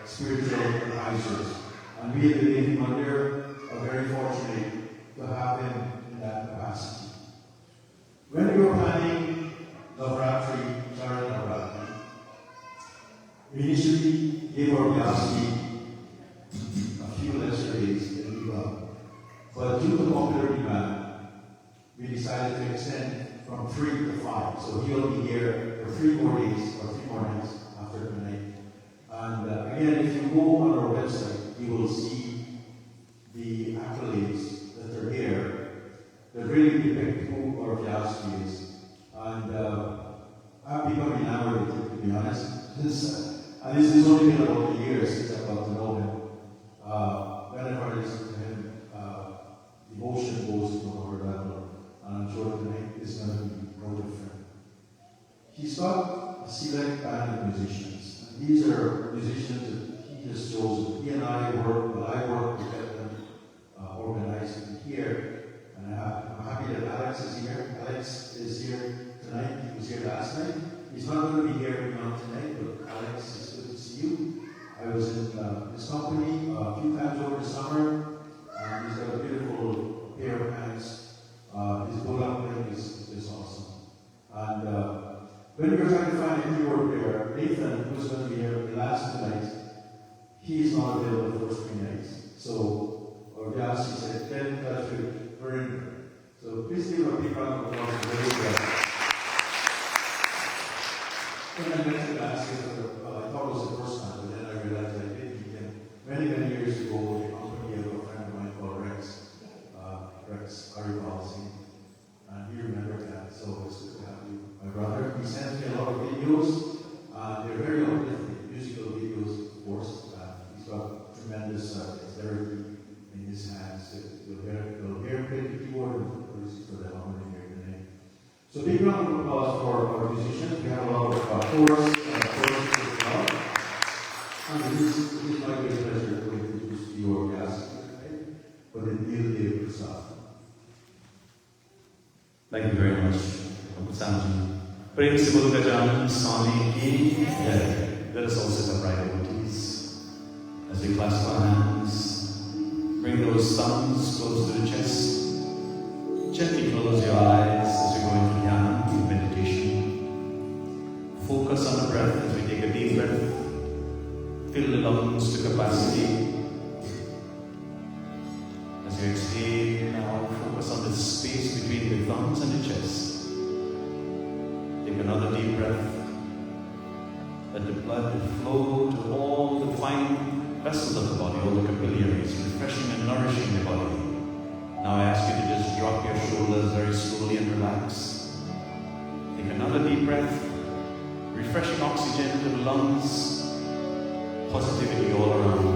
spiritual advisors. And we at the Devi Mandir are very fortunate to have him in that capacity. When we were planning Navaratri, Sharad Navaratri, we initially gave our Vyasi a few lesser days than we got. But due to popular demand, we decided to extend from 3 to 5. So he'll be here for 3 more days or 3 more nights after tonight. And again, if you go on our website, you will see the accolades that are here that really depict who our Vyasi is. And I've become enamored with it, to be honest. And this has only been about a year since I got to know him. Whenever I listen to him, devotion goes to another level. And I'm sure tonight is going to be no different. He's got a select band of musicians. And these are musicians that he has chosen. He and I work, well, I work to get them organized here. And I'm happy that Alex is here. Alex is here his company a few times over the summer. He's got a beautiful pair of hands. His bullock playing is awesome. And when we were trying to find a keyboard player, Nathan, who's going to be here the last 2 nights, he's not available the first 3 nights. So, Yagya, he said, get in touch with Pickering. So please give a big round of applause for Devi. When I met him last year, I thought it was the first time, but then I realized I did meet him many years ago in the company of a friend of mine called Rex Aribal, and he remembered that, so it's good to have you, my brother. He sends me a lot of videos, they're very uplifting, musical videos, of course. He's got tremendous dexterity in his hands. You'll hear him play the keyboard and for the harmony here today. So big round of applause for our musicians. We have a lot of chorus as well. And it is my great pleasure to introduce your guest today for the Devi Persad. Thank you very much, Samji. Principal Gajan Swami Ki Jai. Let us all sit upright, devotees. As we clasp our hands, bring those thumbs close to the chest. Gently close your eyes as we go into dhyana, meditation. Focus on the breath as we take a deep breath. Fill the lungs to capacity. As you exhale now, focus on the space between the thumbs and the chest. Take another deep breath. Let the blood flow to all the fine vessels of the body, all the capillaries, refreshing and nourishing the body. Now I ask you to just drop your shoulders very slowly and relax. Take another deep breath. Refreshing oxygen to the lungs. Positivity all around.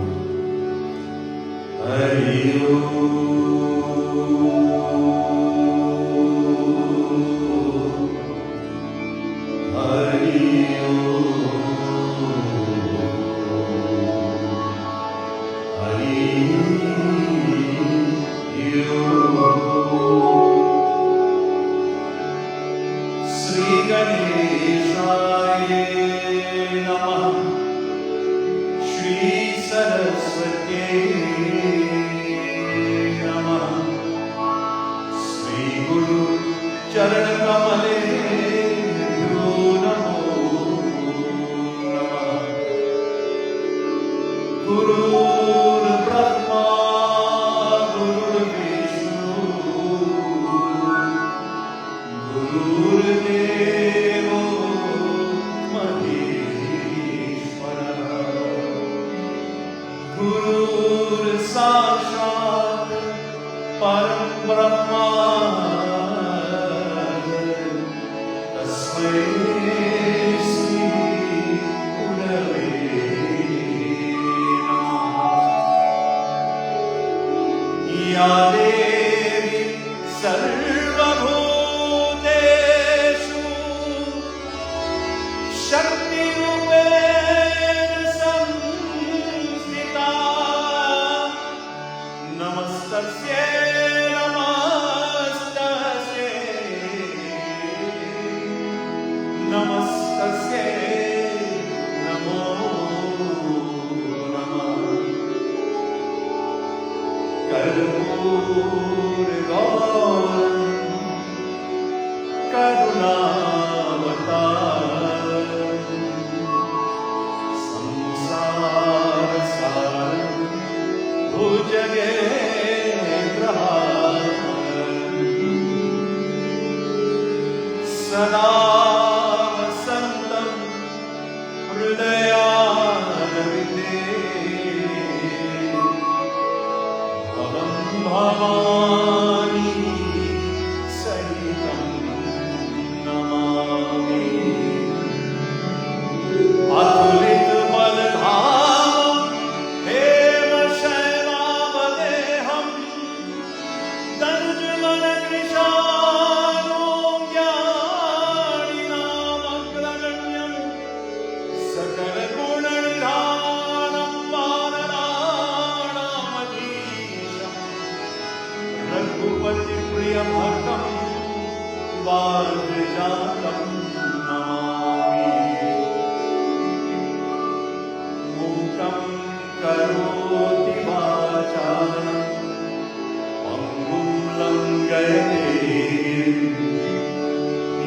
Karo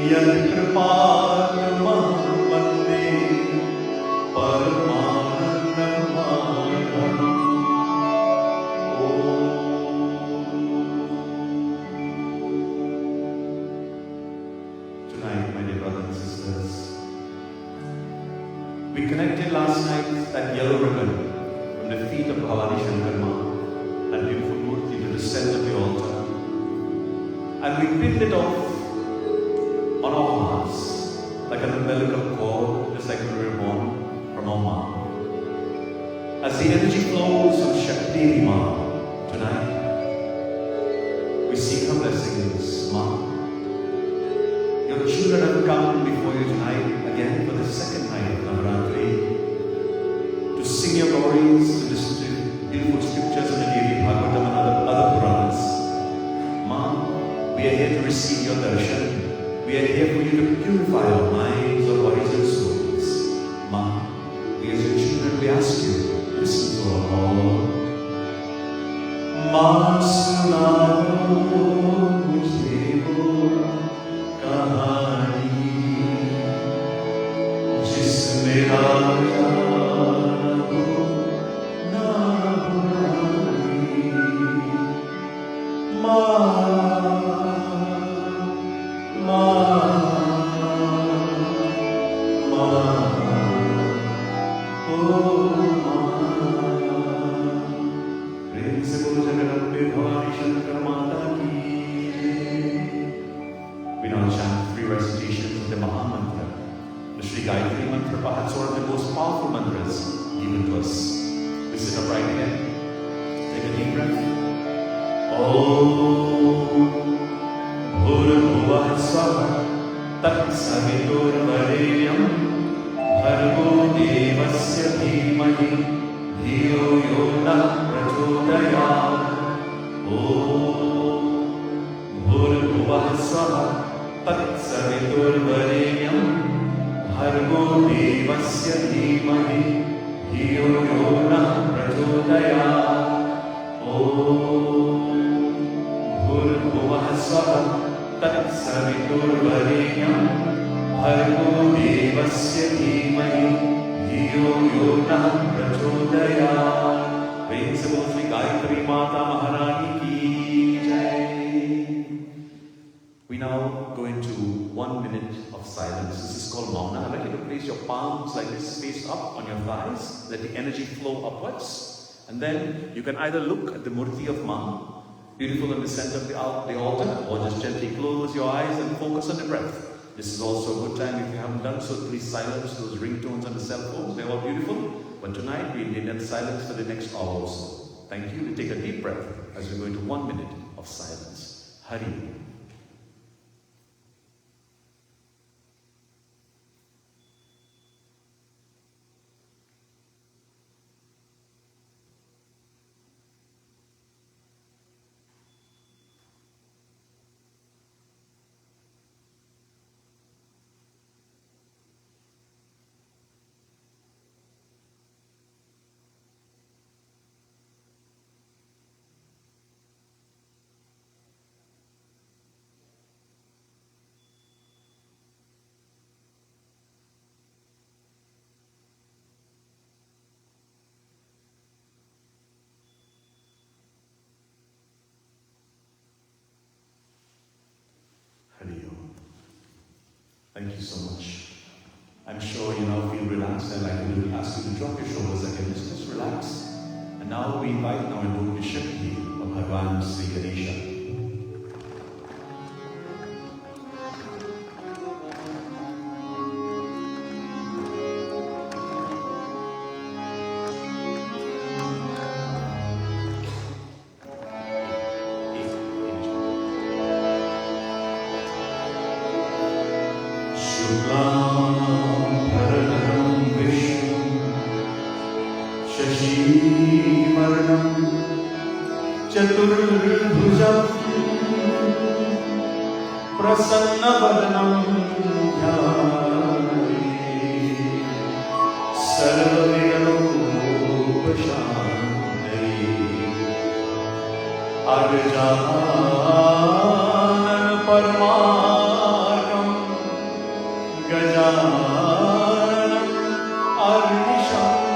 यत्कृपात्महं वन्दे परमानन्दमाधवम्। Tonight, my dear brothers and sisters, we connected last night that yellow ribbon from the feet of Bhavani Shankar Ma, that beautiful murti, to the center of the altar. And we pinned it off on our hearts like an umbilical cord, just like we were born from our mom. As the energy flows from Devi Mandir tonight, we seek her blessings, Ma. Your children have come before you tonight again for the second night of Navaratri to sing your glories, to listen to beautiful scriptures in the Devi Bhagavatam and other Puranas. Ma, we are here to receive your darshan. We are here for you to purify our minds, our bodies and souls. Ma, we as your children, we ask you, listen to our call. Ma sunao mujhe wo kahani jisme raja ho na bhulani. Ma perhaps one of the most powerful mantras given to us. We sit upright again. Take a deep breath. Om Bhurabhuvah Swaha Tat Saviturvarenyam Bhargo Devasya Dhimahi Dhiyo Yona Prachodayat. Om Bhurabhuvah Swaha Tat Saviturvarenyam Bhargo Devasya Dhimahi Dhiyo Yona Prachodayat. Om Bhurabhuvah Swaha Tat Saviturvarenyam Bhargo Devasya Dhimahi Dhiyo Yona Prachodayat. Prem se bol Shri Gayatri Mata Maharani ki jai. We now go into 1 minute of silence. This is called Mauna. I'd like you to place your palms like this, face up on your thighs. Let the energy flow upwards. And then you can either look at the murti of Ma, beautiful in the center of the altar, or just gently close your eyes and focus on the breath. This is also a good time. If you haven't done so, please silence those ringtones on the cell phones. They're all beautiful. But tonight we need that silence for the next hour or so. Thank you. Take a deep breath as we go into 1 minute of silence. Hari. Thank you so much. I'm sure you now feel relaxed. I'd like to ask you to drop your shoulders again. Just relax. And now we invite now into the Shakti of Bhagavan Sri Ganesha. चतुर्भुजं प्रसन्नवदनं ध्याये सर्वविघ्नोपशान्तये अगजानन परमार्कं गजाननम् अनिशम्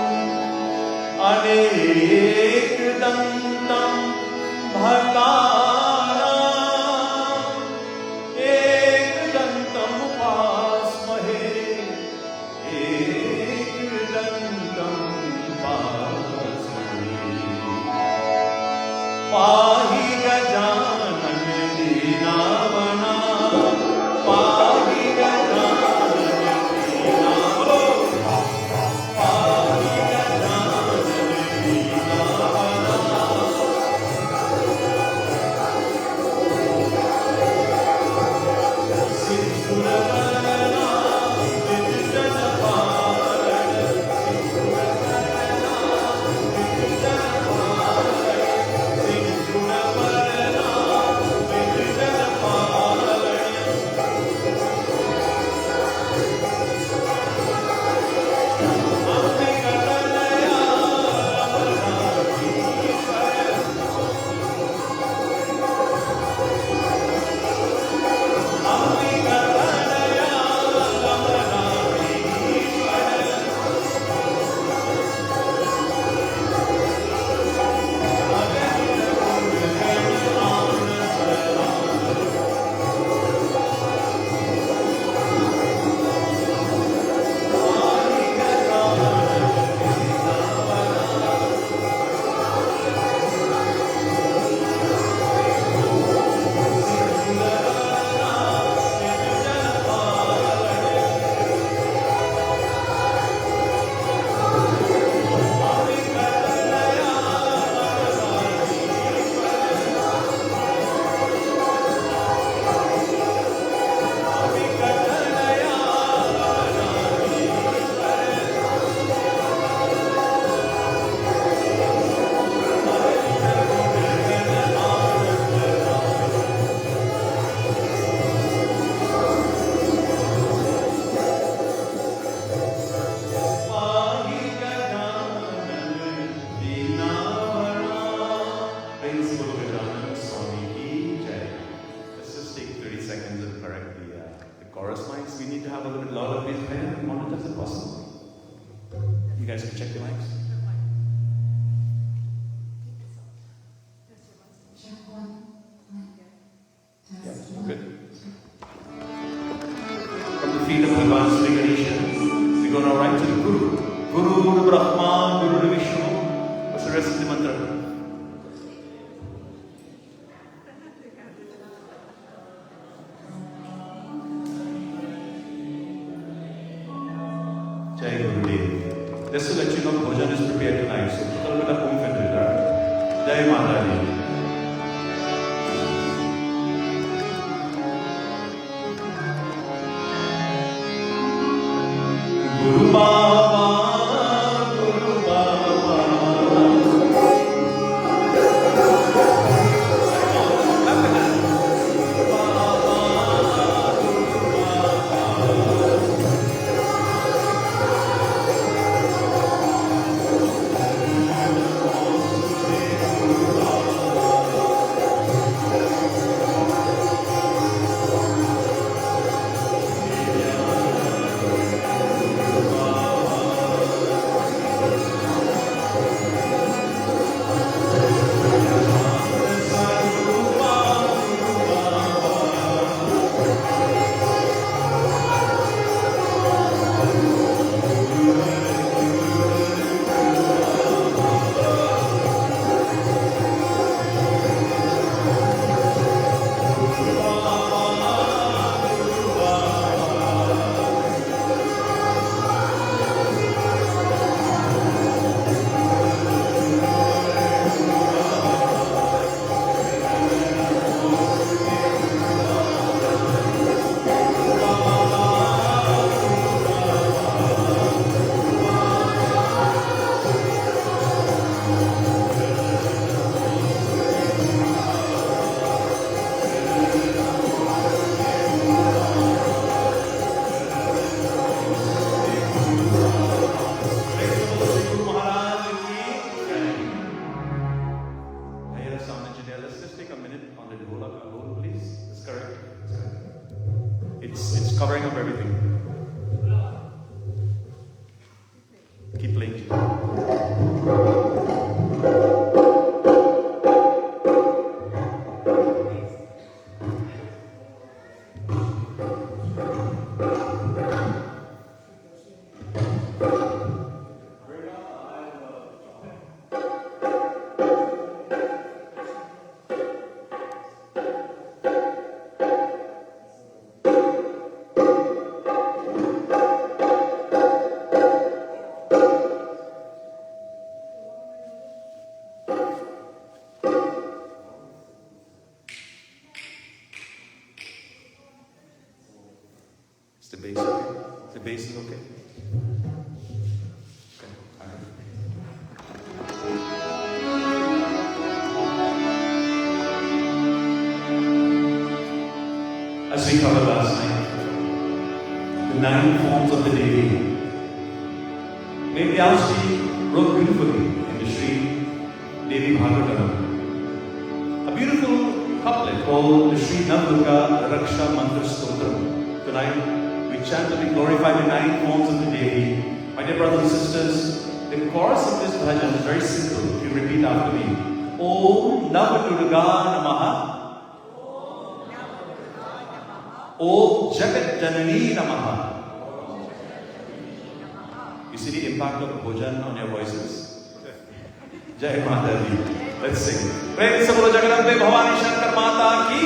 अनेकदन्तम् भक्तानाम् एकदन्तम् उपास्महे एकदन्तम् उपास्महे पाहि गजानन दीनावना पाहि गजानन दीनावना पाहि Gajanan दीनावना सिद्धुरवरना विद्युजनपारण सिद्धुरवरना विद्युजनपारण सिद्धुरवरना विद्युजनपारण अम्बिकतनया नवरात्रीश्वर अम्बिकतनया नवरात्रीश्वर Let's just take 30 seconds and correct the chorus mics. We need to have a little bit louder, please. May I have the monitors if possible? You guys can check the mics. Yeah, good. From the feet of Bhagavan Sri Ganesha, we go now right to the Guru. Guru Brahma, Guru Vishnu. What's the rest of the mantra? Jai Gurudev. Just to let you know, Bhojan is prepared tonight, so put a little bit of oomph into it, alright? Devi Mandir. Guru Baba, Guru Baba. It's covering up everything. Keep playing. Is the bass okay? The bass is okay? Okay. All right. As we covered last night, the 9 forms of the Devi. Maybe Ashti wrote beautifully in the Sri Devi Bhagavatam a beautiful couplet called the Sri Navdurga Raksha Mantra Stotram. Tonight, we chant and we glorify the 9 forms of the Devi. My dear brothers and sisters, the chorus of this bhajan is very simple. If you repeat after me. Om Navadurga Namaha. Om Jagat Janani Namaha. You see the impact of bhajan on your voices? Jai Mataji. Let's sing. Prem se bolo Jagannath Bhavani Shankar Mata ki.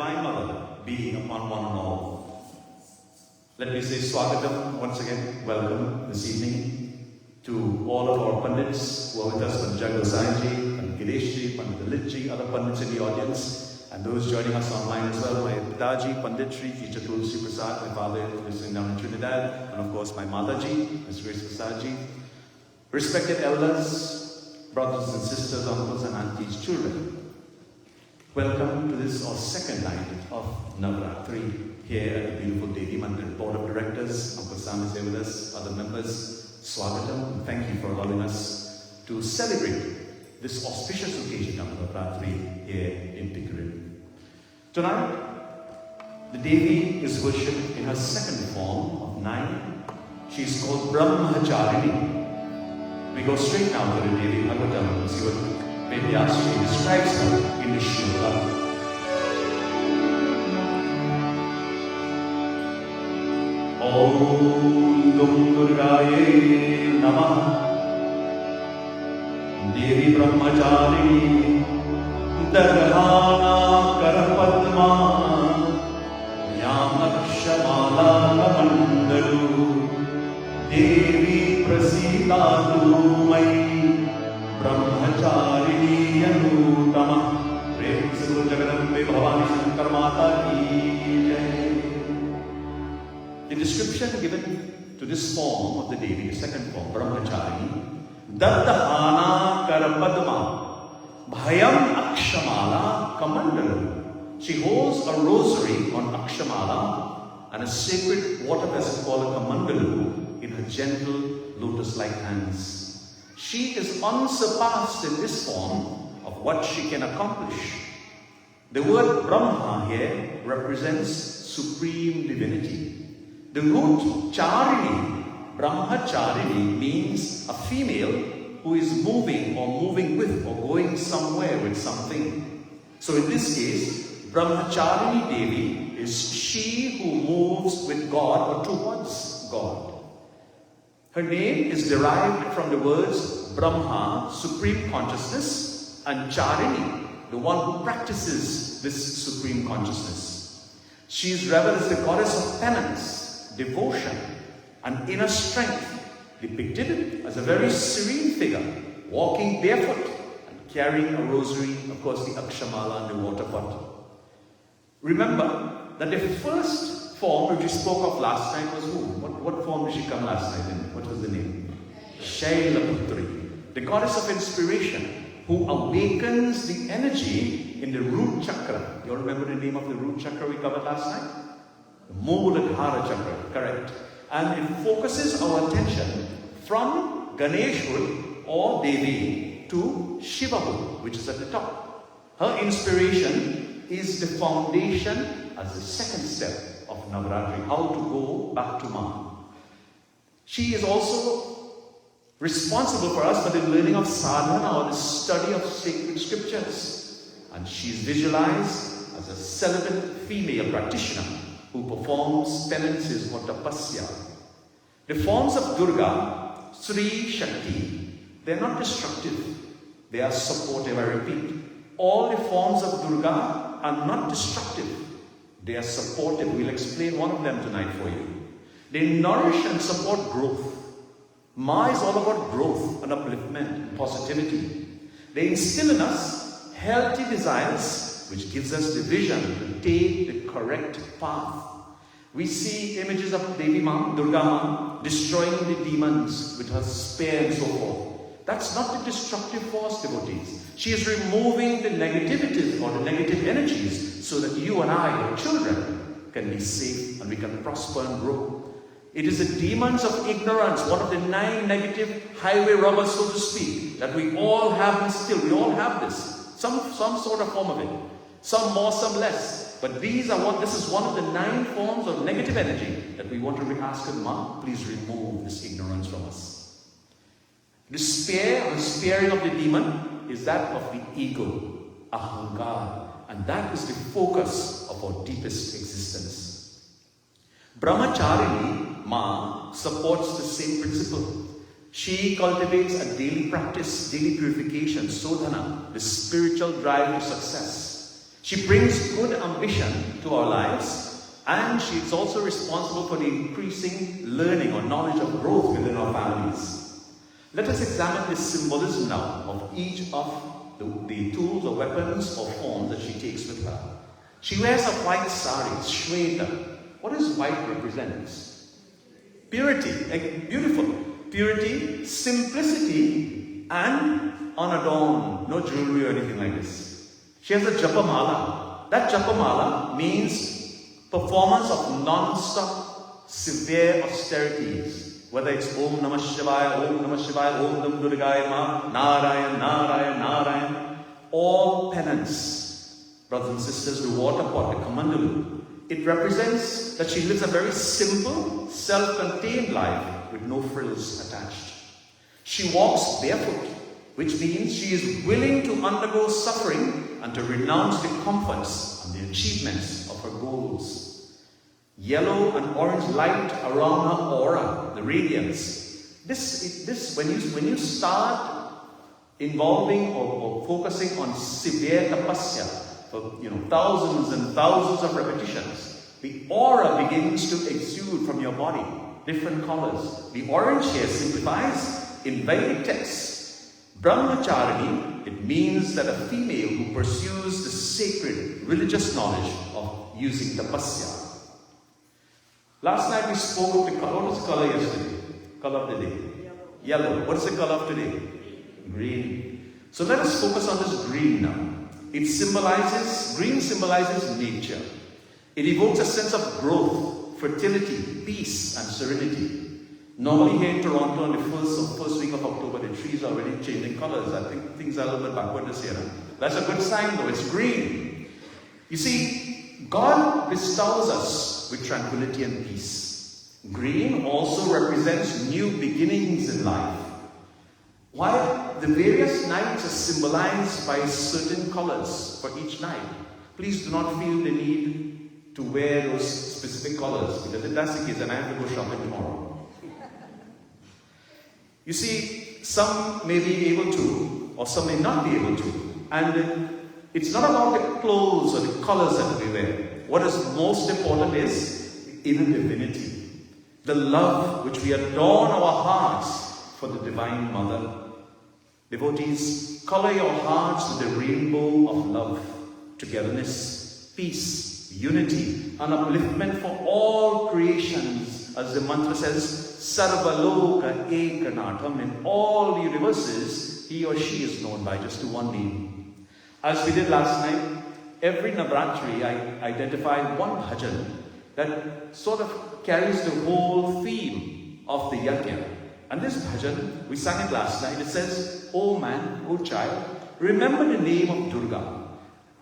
Divine Mother be upon one and all. Let me say Swagatam once again, welcome this evening to all of our Pandits who are with us, Pandit Jaggosainji, Pandit Gireshji, Pandit Lalitji, other Pandits in the audience, and those joining us online as well, my Pitaji, Pandit Shri, Teacher Tulsi Prasad, my father listening down in Trinidad, and of course my Mataji, Ms. Grace Prasadji, respected elders, brothers and sisters, uncles and aunties, children. Welcome to this, our second night of Navaratri here at the beautiful Devi Mandir. Board of Directors, Uncle Sam is here with us, other members, Swagatam, and thank you for allowing us to celebrate this auspicious occasion of Navaratri here in Pickering. Tonight, the Devi is worshipped in her second form of 9. She is called Brahmacharini. We go straight now to the Devi Bhagavatam and see what Mahishasur describes her in the shloka. Om Durgaye Namah Devi Brahmacharini Darhana Karapadma Yamakshamala Kamandalu Devi Prasidatu Mai Brahmacharini Anutama Prem Guru Jagadambe Bhavani Shankar Mata Ki Jai. The description given to this form of the Devi, the second form, Brahmacharini, Dattahana Karapadma Bhayam Akshamala Kamandalu. She holds a rosary on Akshamala and a sacred water vessel called a Kamandalu in her gentle lotus-like hands. She is unsurpassed in this form of what she can accomplish. The word Brahma here represents supreme divinity. The root Charini, Brahmacharini, means a female who is moving or moving with or going somewhere with something. So in this case, Brahmacharini Devi is she who moves with God or towards God. Her name is derived from the words Brahma, supreme consciousness, and Charini, the one who practices this supreme consciousness. She is revered as the goddess of penance, devotion, and inner strength, depicted as a very serene figure, walking barefoot and carrying a rosary, of course the Akshamala and the water pot. Remember that the first form which we spoke of last night was who? What form did she come last night in? What was the name? Shailaputri, the goddess of inspiration, who awakens the energy in the root chakra. You all remember the name of the root chakra we covered last night? The Mooladhara chakra, correct. And it focuses our attention from Ganeshwar or Devi to Shivahud, which is at the top. Her inspiration is the foundation as the second step of Navaratri, how to go back to Ma. She is also responsible for us for the learning of sadhana or the study of sacred scriptures. And she is visualized as a celibate female practitioner who performs penances or tapasya. The forms of Durga, Sri Shakti, they are not destructive. They are supportive, I repeat. All the forms of Durga are not destructive. They are supportive. We'll explain one of them tonight for you. They nourish and support growth. Ma is all about growth and upliftment and positivity. They instill in us healthy desires, which gives us the vision to take the correct path. We see images of Devi Ma, Durga Ma, destroying the demons with her spear and so forth. That's not the destructive force, devotees. She is removing the negativities or the negative energies so that you and I, your children, can be safe and we can prosper and grow. It is the demons of ignorance, one of the 9 negative highway robbers, so to speak, that we all have and still. We all have this. Some sort of form of it. Some more, some less. But this is one of the 9 forms of negative energy that we want to ask God, Ma, please remove this ignorance from us. The spear or spearing of the demon is that of the ego, ahankar, and that is the focus of our deepest existence. Brahmacharini, Ma, supports the same principle. She cultivates a daily practice, daily purification, sadhana, the spiritual drive to success. She brings good ambition to our lives, and she is also responsible for the increasing learning or knowledge of growth within our families. Let us examine the symbolism now of each of the tools or weapons or forms that she takes with her. She wears a white sari, shweta. What does white represent? Purity, beautiful. Purity, simplicity, and unadorned. No jewelry or anything like this. She has a japamala. That japamala means performance of non-stop, severe austerities. Whether it's Om Namah Shivaya, Om Namah Shivaya, Om Nam Durgaya Ma, Narayan, Narayan, Narayan. All penance. Brothers and sisters, the water pot, the kamandalu. It represents that she lives a very simple, self-contained life with no frills attached. She walks barefoot, which means she is willing to undergo suffering and to renounce the comforts and the achievements of her goals. Yellow and orange light around her aura, the radiance. This when you start involving or focusing on severe tapasya, for thousands and thousands of repetitions, the aura begins to exude from your body, different colors. The orange here signifies, in Vedic texts, Brahmacharini. It means that a female who pursues the sacred religious knowledge of using tapasya. Last night we spoke of the color. What was the color yesterday? Color of the day? Yellow. What is the color of today? Green. So let us focus on this green now. Green symbolizes nature. It evokes a sense of growth, fertility, peace, and serenity. Normally here in Toronto, on the first week of October, the trees are already changing colors. I think things are a little bit backward this year. That's a good sign though, it's green. You see, God bestows us with tranquility and peace. Green also represents new beginnings in life. While the various nights are symbolized by certain colors for each night, please do not feel the need to wear those specific colors, because if that's the case, then I have to go shopping tomorrow. You see, some may be able to, or some may not be able to, and it's not about the clothes or the colors that we wear. What is most important is the inner divinity, the love which we adorn our hearts for the Divine Mother. Devotees, color your hearts with the rainbow of love, togetherness, peace, unity, and upliftment for all creations. As the mantra says, Sarvaloka Ekanatham. In all universes, he or she is known by just one name. As we did last night, every Navaratri I identified one bhajan that sort of carries the whole theme of the Yagya. And this bhajan, we sang it last night, it says, "O man, O child, remember the name of Durga.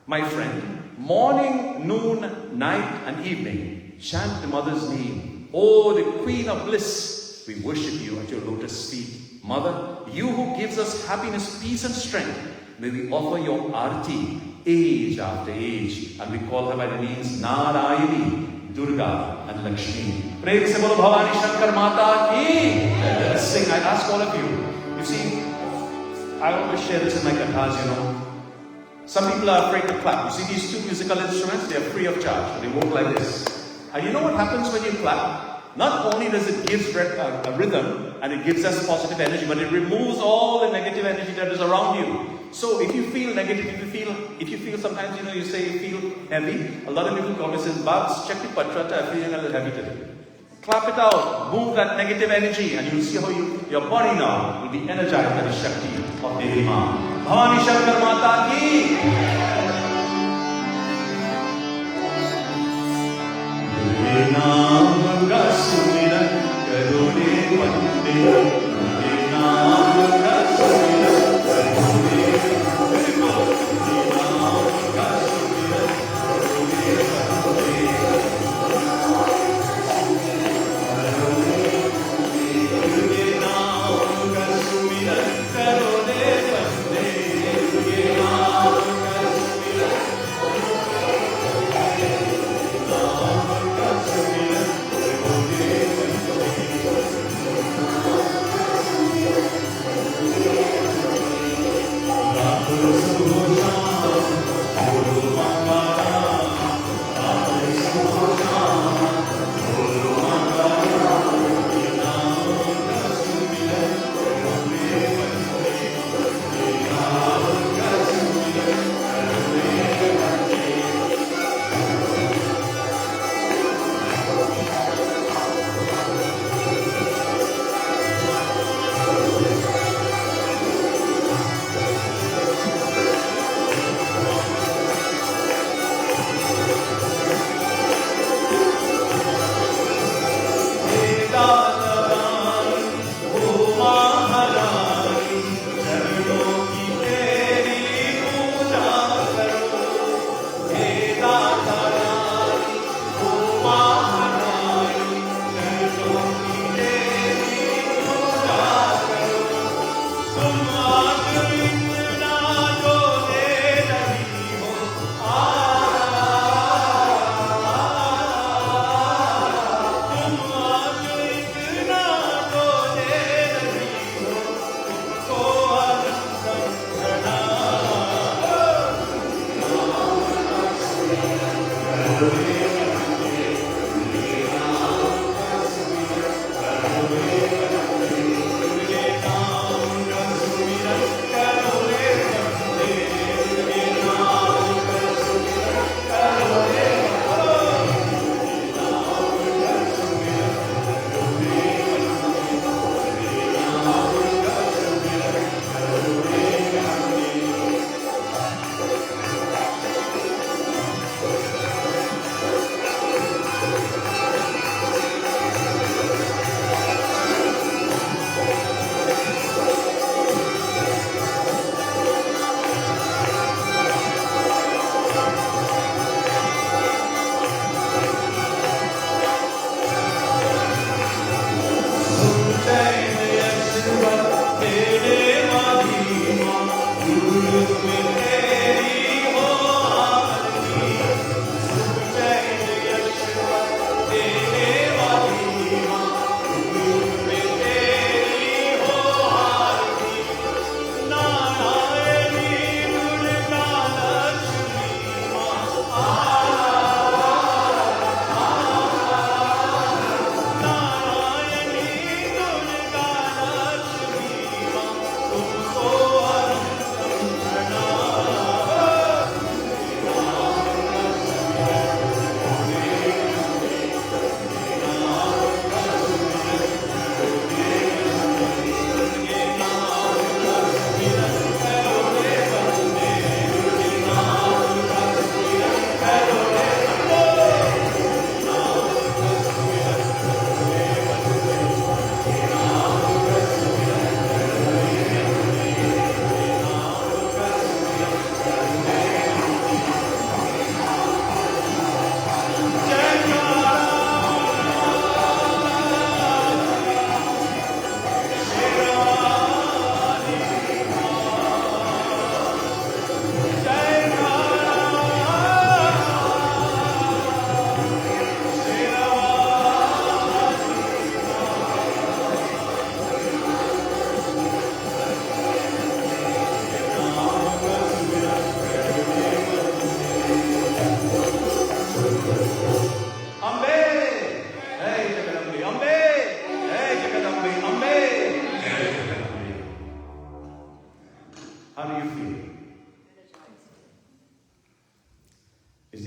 My friend, morning, noon, night and evening, chant the mother's name. Oh, the queen of bliss, we worship you at your lotus feet. Mother, you who gives us happiness, peace and strength, may we offer your arti age after age." And we call her by the names Narayani, Durga and Lakshmi. Prem se bolo Bhavani Shankar Mata ki. Let's sing. I ask all of you. You see, I always share this in my kathas, Some people are afraid to clap. You see these two musical instruments, they are free of charge. They work like this. And you know what happens when you clap? Not only does it give a rhythm and it gives us positive energy, but it removes all the negative energy that is around you. So if you feel negative, if you feel sometimes, you say you feel heavy. A lot of people come and say, "Babs, check the patrata, I'm feeling a little heavy today." Clap it out, move that negative energy, and you'll see how your body now will be energized by the Shakti of Devi Mandir. Bhavani Shankar Mata ki. Naam ka sumiran karo re bande, naam ka sumiran karo re bande, naam ka sumiran karo re bande, naam ka sumiran karo re bande,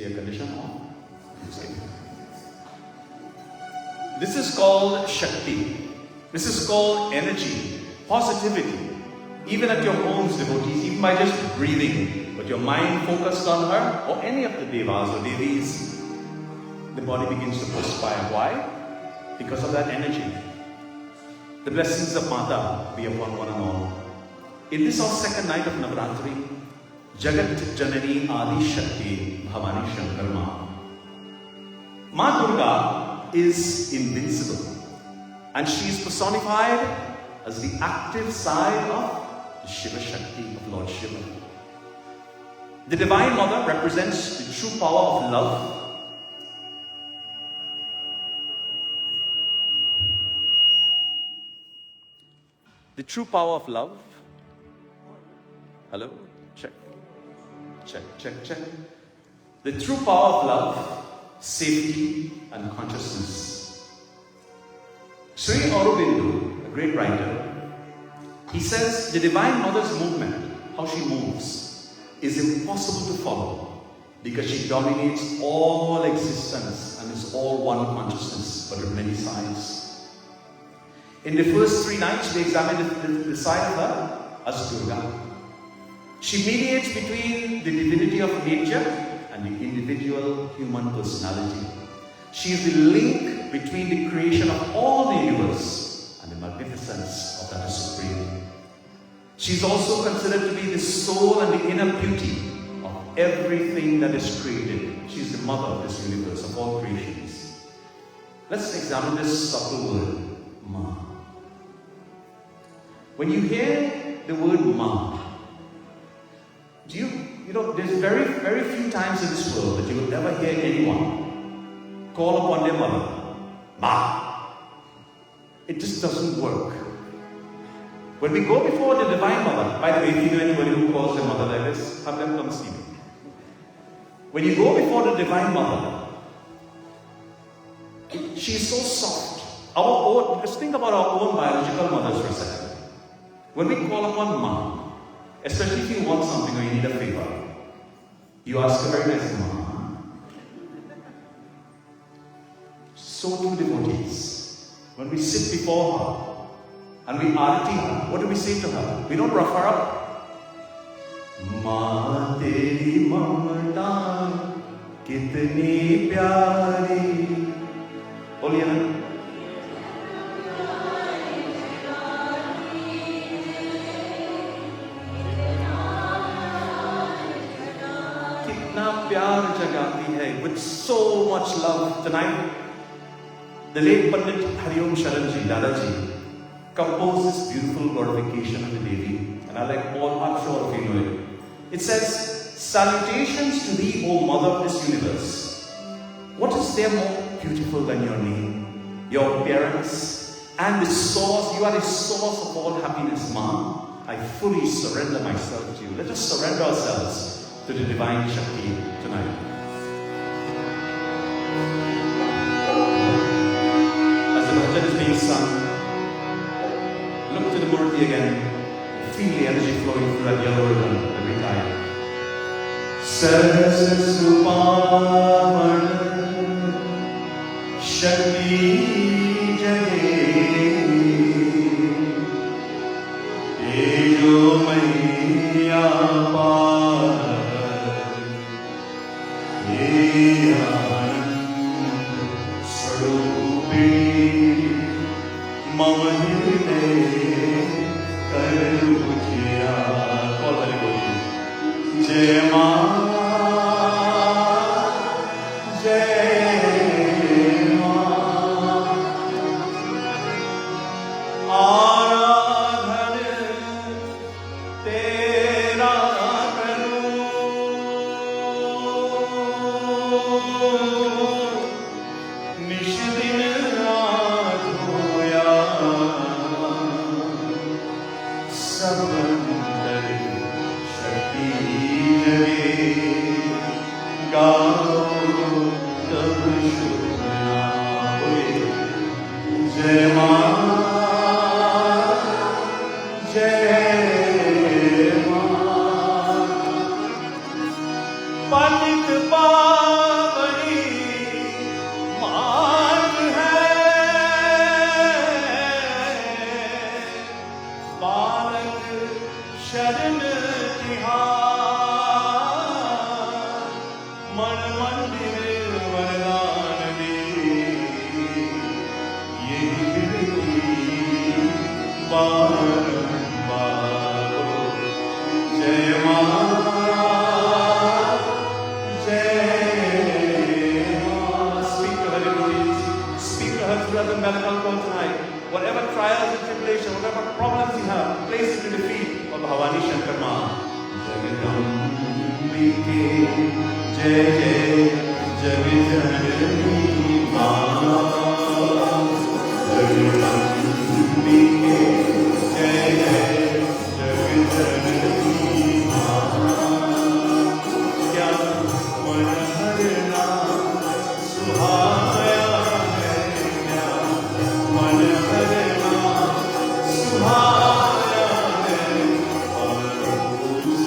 the air condition on. This is called Shakti. This is called energy, positivity. Even at your homes, devotees, even by just breathing, but your mind focused on her or any of the devas or devis, the body begins to perspire. Why? Because of that energy. The blessings of Mata be upon one and all. In this our second night of Navaratri, Jagat Janani Adi Shakti Bhavani Shankarma. Ma Durga is invincible, and she is personified as the active side of the Shiva Shakti of Lord Shiva. The Divine Mother represents the true power of love. The true power of love. Hello? Check. Check, check, check. The true power of love, safety, and consciousness. Sri Aurobindo, a great writer, he says the Divine Mother's movement, how she moves, is impossible to follow because she dominates all existence and is all one consciousness, but of many sides. In the first 3 nights, we examined the side of her as Durga. She mediates between the divinity of nature and the individual human personality. She is the link between the creation of all the universe and the magnificence of that is supreme. She is also considered to be the soul and the inner beauty of everything that is created. She is the mother of this universe, of all creations. Let's examine this subtle word, Ma. When you hear the word Ma, there's very, very few times in this world that you will ever hear anyone call upon their mother, Ma. It just doesn't work. When we go before the Divine Mother, by the way, if you know anybody who calls their mother like this, have them come see me. When you go before the Divine Mother, she's so soft. Just think about our own biological mothers for a second. When we call upon Mom, especially if you want something or you need a favor, you ask a very nice Mom. So do devotees. When we sit before her and we arati her, what do we say to her? We don't rough her up. Ma teri mamata kitni pyari. Boliye na. Pyar jagati hai, with so much love. Tonight, the late Pandit Hariom Sharanji, Dadaji, composed this beautiful glorification of the Devi, and I'm sure of you know it. It says, salutations to thee, O Mother of this universe. What is there more beautiful than your name, your appearance, and the source? You are the source of all happiness, Ma. I fully surrender myself to you. Let us surrender ourselves to the Divine Shakti tonight. As the bhajan is being sung, look to the Murti again. Feel the energy flowing through that yellow ribbon every time. Sarasupamana Shakti Jage Tejo Maiya Pandit जय जय जगजननी मां जगदम्बिके जय जय जगजननी मां क्या मन हरना सुहाया है क्या मन हरना सुहाया है और उस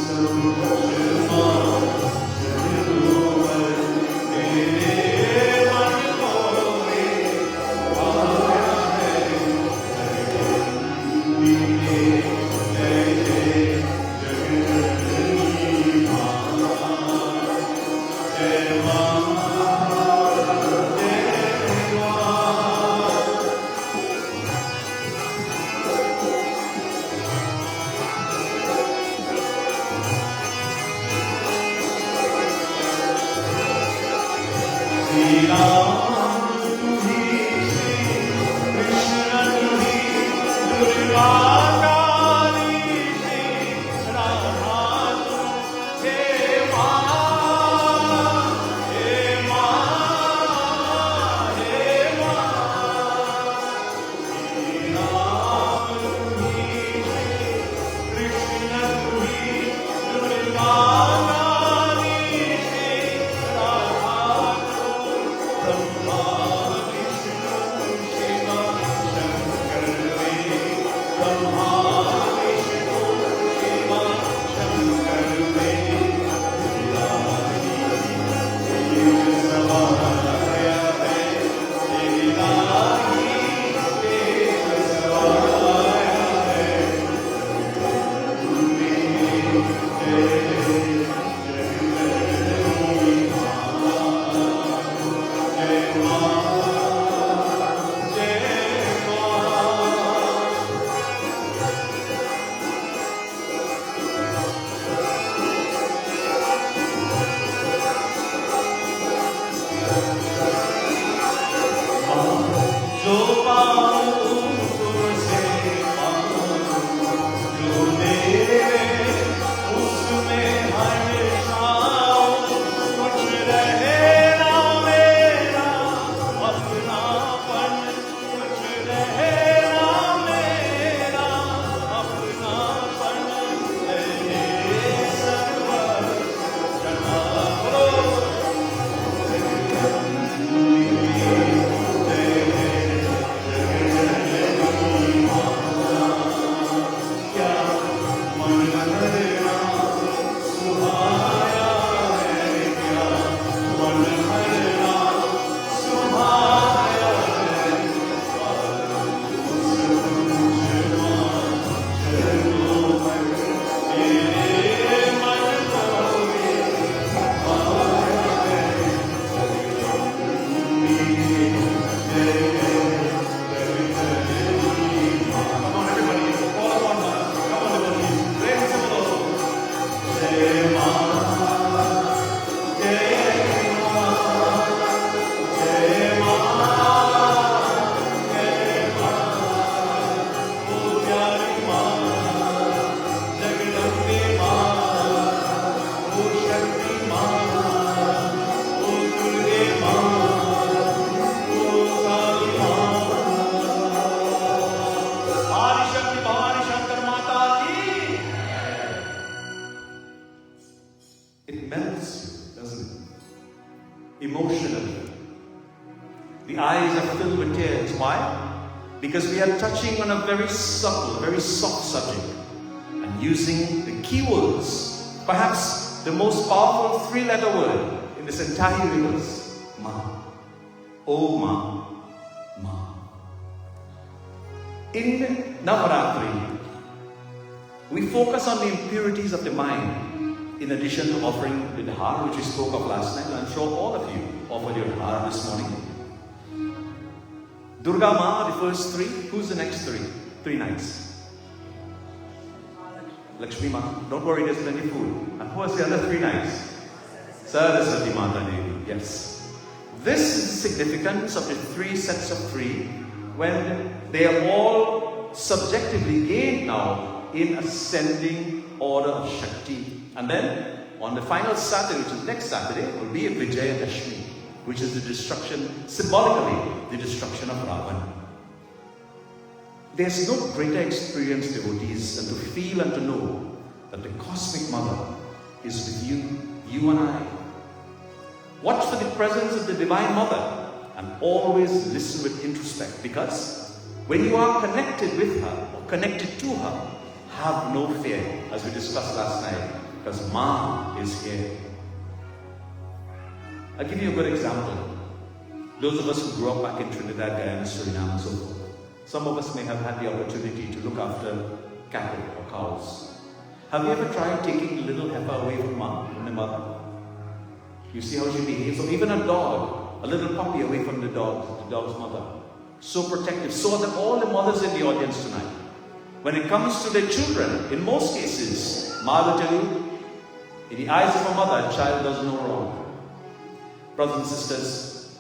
Because we are touching on a very subtle, very soft subject and using the key words, perhaps the most powerful three-letter word in this entire universe, Ma. Oh Ma, Ma. In Navaratri, we focus on the impurities of the mind in addition to offering the har, which we spoke of last night. I'm sure all of you offered your har this morning. Durga Ma, the first three. Who's the next three? 3 nights. Lakshmi Ma. Don't worry, there's plenty of food. And who was the other 3 nights? Saraswati Mata Devi. Yes. This is the significance of the 3 sets of 3 when they are all subjectively gained now in ascending order of Shakti. And then on the final Saturday, which is next Saturday, will be Vijayadashmi, which is the destruction, symbolically, the destruction of Ravan. There's no greater experience, devotees, than to feel and to know that the Cosmic Mother is with you and I. Watch for the presence of the Divine Mother and always listen with introspect, because when you are connected with her or connected to her, have no fear, as we discussed last night, because Ma is here. I'll give you a good example. Those of us who grew up back in Trinidad, Guyana, Suriname, and so forth, some of us may have had the opportunity to look after cattle or cows. Have you ever tried taking the little heifer away from the mother? You see how she behaves? Or even a dog, a little puppy away from the dog's mother. So protective. So that all the mothers in the audience tonight, when it comes to their children, in most cases, Ma will tell you, in the eyes of a mother, a child does no wrong. Brothers and sisters,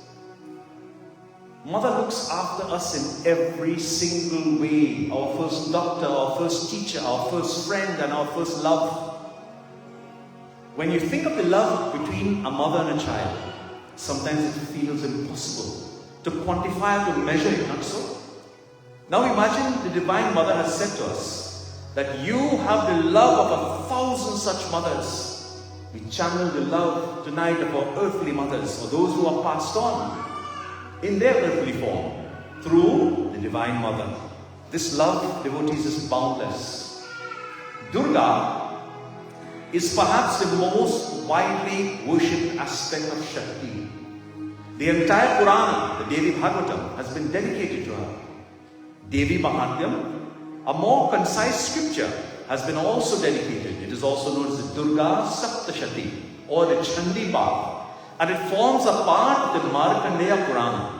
Mother looks after us in every single way. Our first doctor, our first teacher, our first friend, and our first love. When you think of the love between a mother and a child, sometimes it feels impossible to quantify, to measure it, not so? Now imagine the Divine Mother has said to us that you have the love of 1,000 such mothers. We channel the love tonight of our earthly mothers, or those who are passed on in their earthly form through the Divine Mother. This love, devotees, is boundless. Durga is perhaps the most widely worshipped aspect of Shakti. The entire Purana, the Devi Bhagavatam, has been dedicated to her. Devi Mahatyam, a more concise scripture, has been also dedicated. It is also known as the Durga Saptashati, or the Chandi Bhav, and it forms a part of the Markandeya Purana.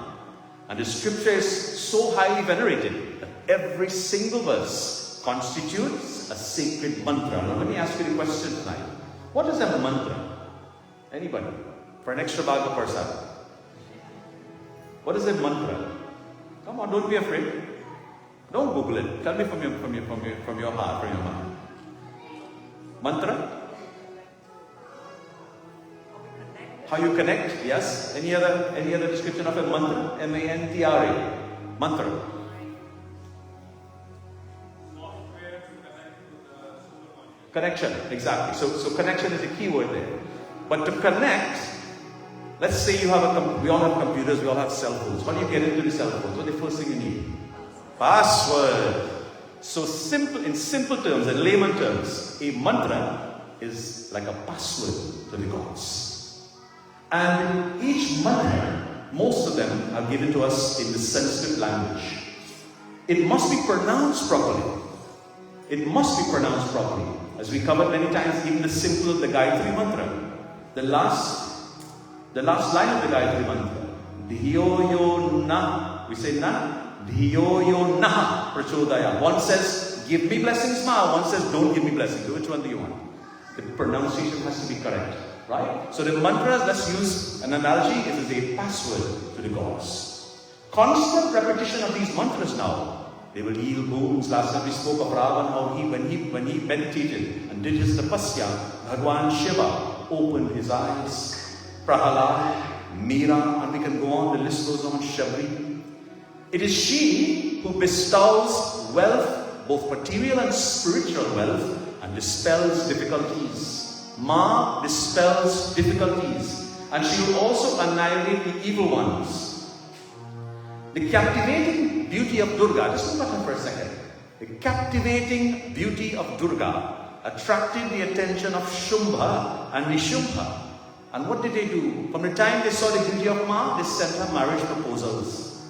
And the scripture is so highly venerated that every single verse constitutes a sacred mantra. Now let me ask you the question tonight. What is a mantra? Anybody? For an extra bag of Persad. What is a mantra? Come on, don't be afraid. Don't Google it. Tell me from your heart, from your mind. Mantra? How you connect? Yes. Any other description of a mantra? M-A-N-T-R-A. Mantra. Connection, exactly. So connection is a key word there. But to connect, let's say you have we all have computers, we all have cell phones. How do you get into the cell phones? What's the first thing you need? Password. So simple, in simple terms, in layman terms, a mantra is like a password to the gods. And each mantra, most of them are given to us in the Sanskrit language. It must be pronounced properly. It must be pronounced properly. As we covered many times, even the simple of the Gayatri mantra. The last line of the Gayatri mantra. Dhiyo yo na. We say na. Dhiyo yo na prachodaya. One says, give me blessings, ma. One says, don't give me blessings. Which one do you want? The pronunciation has to be correct. Right? So the mantras, let's use an analogy, it is a password to the gods. Constant repetition of these mantras now, they will yield boons. Last time we spoke of Ravan, how when he meditated and did his tapasya, Bhagwan Shiva opened his eyes. Prahalad, Meera, and we can go on, the list goes on, Shabri. It is she who bestows wealth, both material and spiritual wealth, and dispels difficulties. Ma dispels difficulties, and she will also annihilate the evil ones. The captivating beauty of Durga, just look at her for a second. The captivating beauty of Durga attracted the attention of Shumbha and Nishubha. And what did they do? From the time they saw the beauty of Ma, they sent her marriage proposals.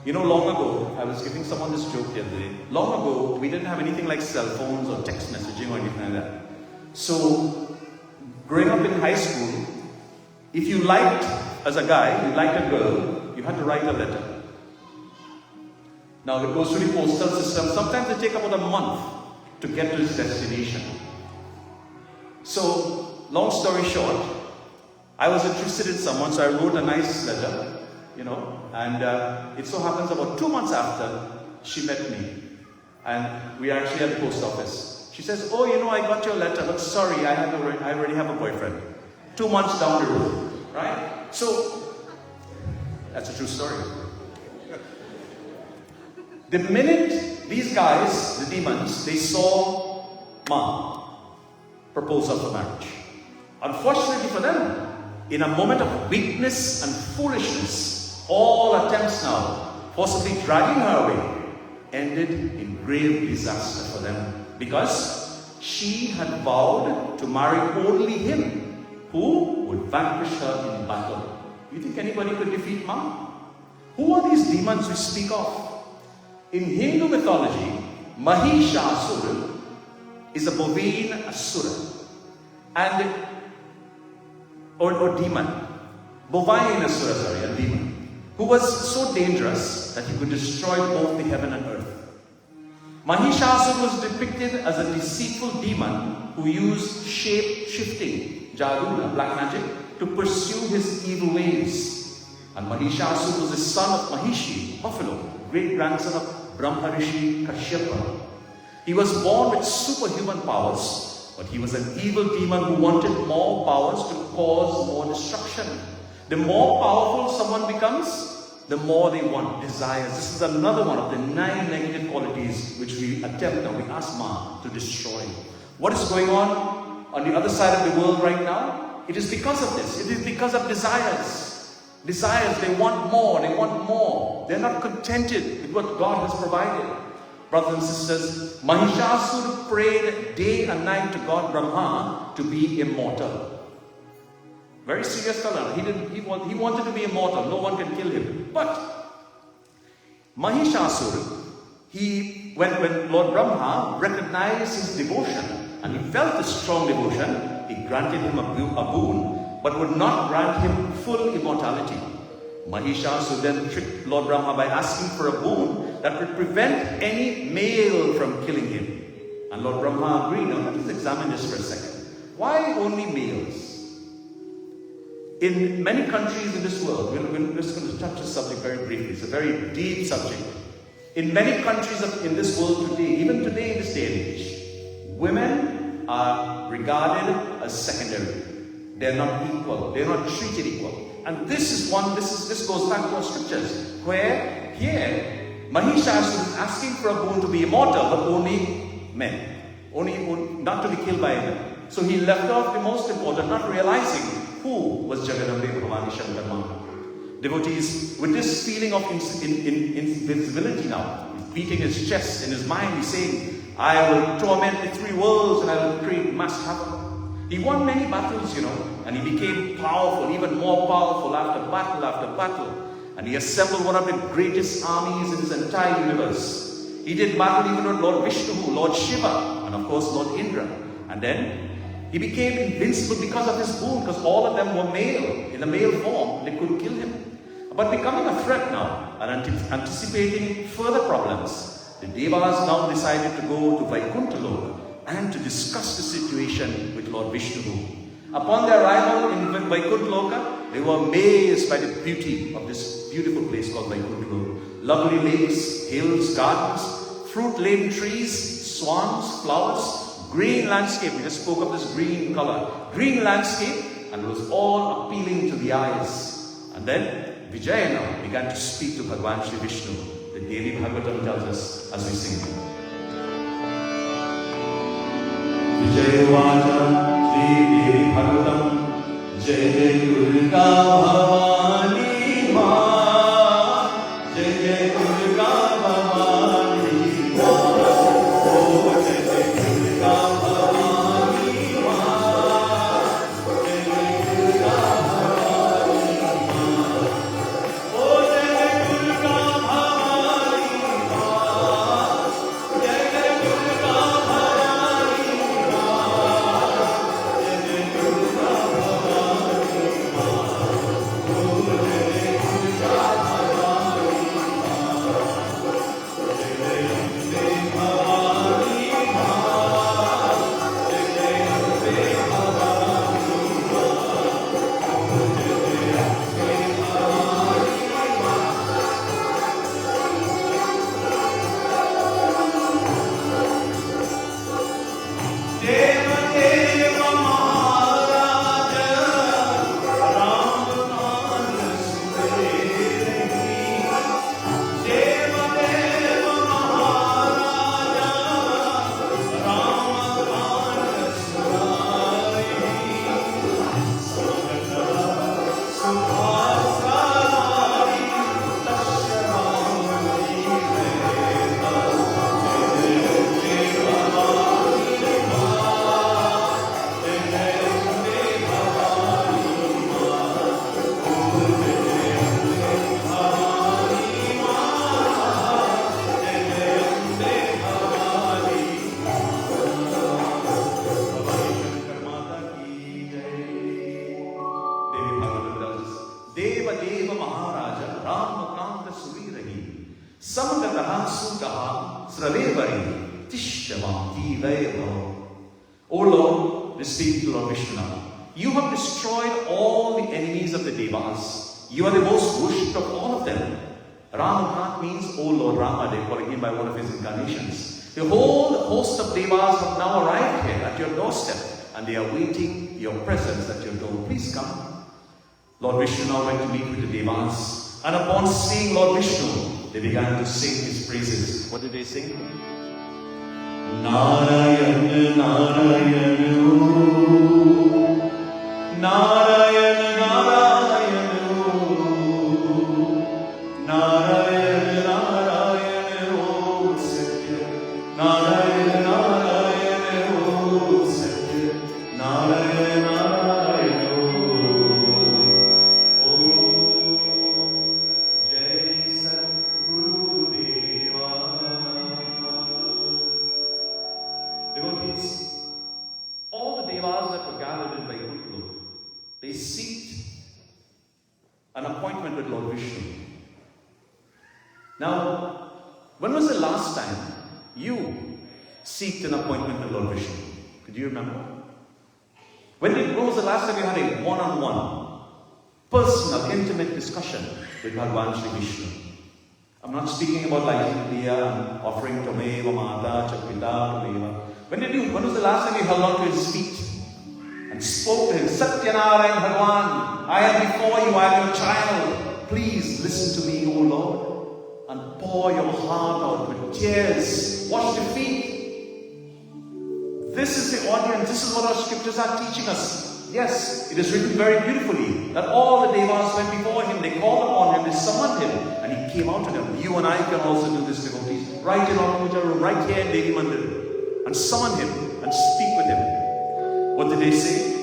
You know, long ago, I was giving someone this joke the other day. Long ago, we didn't have anything like cell phones or text messaging or anything like that. So, growing up in high school, if you liked, as a guy, you liked a girl, you had to write a letter. Now, it goes through the postal system. Sometimes it takes about a month to get to its destination. So, long story short, I was interested in someone, so I wrote a nice letter, and it so happens about 2 months after, she met me. And we are actually at the post office. She says, oh, I got your letter, but sorry, I already have a boyfriend. 2 months down the road, right? So, that's a true story. The minute these guys, the demons, they saw Ma propose her for marriage. Unfortunately for them, in a moment of weakness and foolishness, all attempts now, possibly dragging her away, ended in grave disaster for them, because she had vowed to marry only him who would vanquish her in battle. You think anybody could defeat Ma? Who are these demons we speak of? In Hindu mythology, Mahishasur is a bovine asura, or demon. Bovine asura, a demon, who was so dangerous that he could destroy both the heaven and earth. Mahishasur was depicted as a deceitful demon who used shape-shifting, jadoo, black magic, to pursue his evil ways. And Mahishasur was the son of Mahishi, buffalo, great-grandson of Brahmacharini Kashyapa. He was born with superhuman powers, but he was an evil demon who wanted more powers to cause more destruction. The more powerful someone becomes, the more they want, desires. This is another one of the 9 negative qualities which we attempt now, we ask Ma to destroy. What is going on the other side of the world right now? It is because of this. It is because of desires. Desires, they want more, they want more. They're not contented with what God has provided. Brothers and sisters, Mahishasur prayed day and night to God Brahma to be immortal. Very serious fellow. He wanted to be immortal. No one can kill him. But Mahishasur, when Lord Brahma recognized his devotion, and he felt the strong devotion, he granted him a boon, but would not grant him full immortality. Mahishasur then tricked Lord Brahma by asking for a boon that would prevent any male from killing him. And Lord Brahma agreed. Now let us examine this for a second. Why only males? In many countries in this world, we're just going to touch this subject very briefly. It's a very deep subject. In many countries in this world today, even today in this day and age, women are regarded as secondary. They're not equal. They're not treated equal. And this goes back to our scriptures, where here, Mahishasur is asking for a boon to be immortal, but only men. Only not to be killed by men. So he left off the most important, not realizing who was Jagadambe Bhavani Shankarma. Devotees, with this feeling of invincibility now, he's beating his chest in his mind, he's saying, I will torment the 3 worlds and I will create mass havoc. He won many battles, and he became powerful, even more powerful after battle. And he assembled one of the greatest armies in his entire universe. He did battle even with Lord Vishnu, Lord Shiva, and of course Lord Indra. And then he became invincible because of his boon, because all of them were male, in a male form, they couldn't kill him. But becoming a threat now, and anticipating further problems, the Devas now decided to go to Vaikuntha Loka and to discuss the situation with Lord Vishnu. Upon their arrival in Vaikuntha Loka, they were amazed by the beauty of this beautiful place called Vaikuntha Loka. Lovely lakes, hills, gardens, fruit-laden trees, swans, flowers, green landscape. We just spoke of this green color. Green landscape, and it was all appealing to the eyes. And then Vijaya now began to speak to Bhagavan Shri Vishnu. The Devi Bhagavatam tells us as we sing it. Vijaya Vacha Shri Devi Bhagavatam Jai Jai Durga Bhavani Ma Jai Jai Durga Bhavani Ma Oh Jai Jai Durga Bhavani Ma Jai Jai Durga Bhavani Ma Oh Jai Jai Durga Bhavani Ma Jai Jai Durga Bhavani Ma Jai Jai Sutaha Sravevari Tishavanti Vaiva. O Lord, we speak to Lord Vishnu now. You have destroyed all the enemies of the Devas. You are the most worshipped of all of them. Rama means, O Lord Rama, they call him by one of his incarnations. The whole host of Devas have now arrived here at your doorstep, and they are waiting your presence at your door. Please come. Lord Vishnu now went to meet with the Devas, and upon seeing Lord Vishnu, they began to sing his praises. What did they sing? Narayana, Narayana, Narayana, Narayana, Narayana, Narayana, Satya, Narayana, Narayana, Satya, Narayana, Narayana, Om Jai Satguru Deva. Devotees, all the devas that were gathered in Vaikuntha, they seeked an appointment with Lord Vishnu. Now, when was the last time you seeked an appointment with Lord Vishnu? Could you remember? When was the last time you had a one-on-one, personal, intimate discussion with Bhagavan Shri Vishnu? I'm not speaking about lighting diya and offering Tameva Mata Chapita Tameva. When was the last time you held on to his feet and spoke to him? Satyanarayan Bhagavan, I am before you, I am your child. Please listen to me, O Lord, and pour your heart out with tears. Wash the feet. This is the audience. This is what our scriptures are teaching us. Yes, it is written very beautifully that all the devas went before him. They called upon him. They summoned him, and he came out to them. You and I can also do this, devotees. Right in our puja room, right here in Devi Mandir, and summon him and speak with him. What did they say?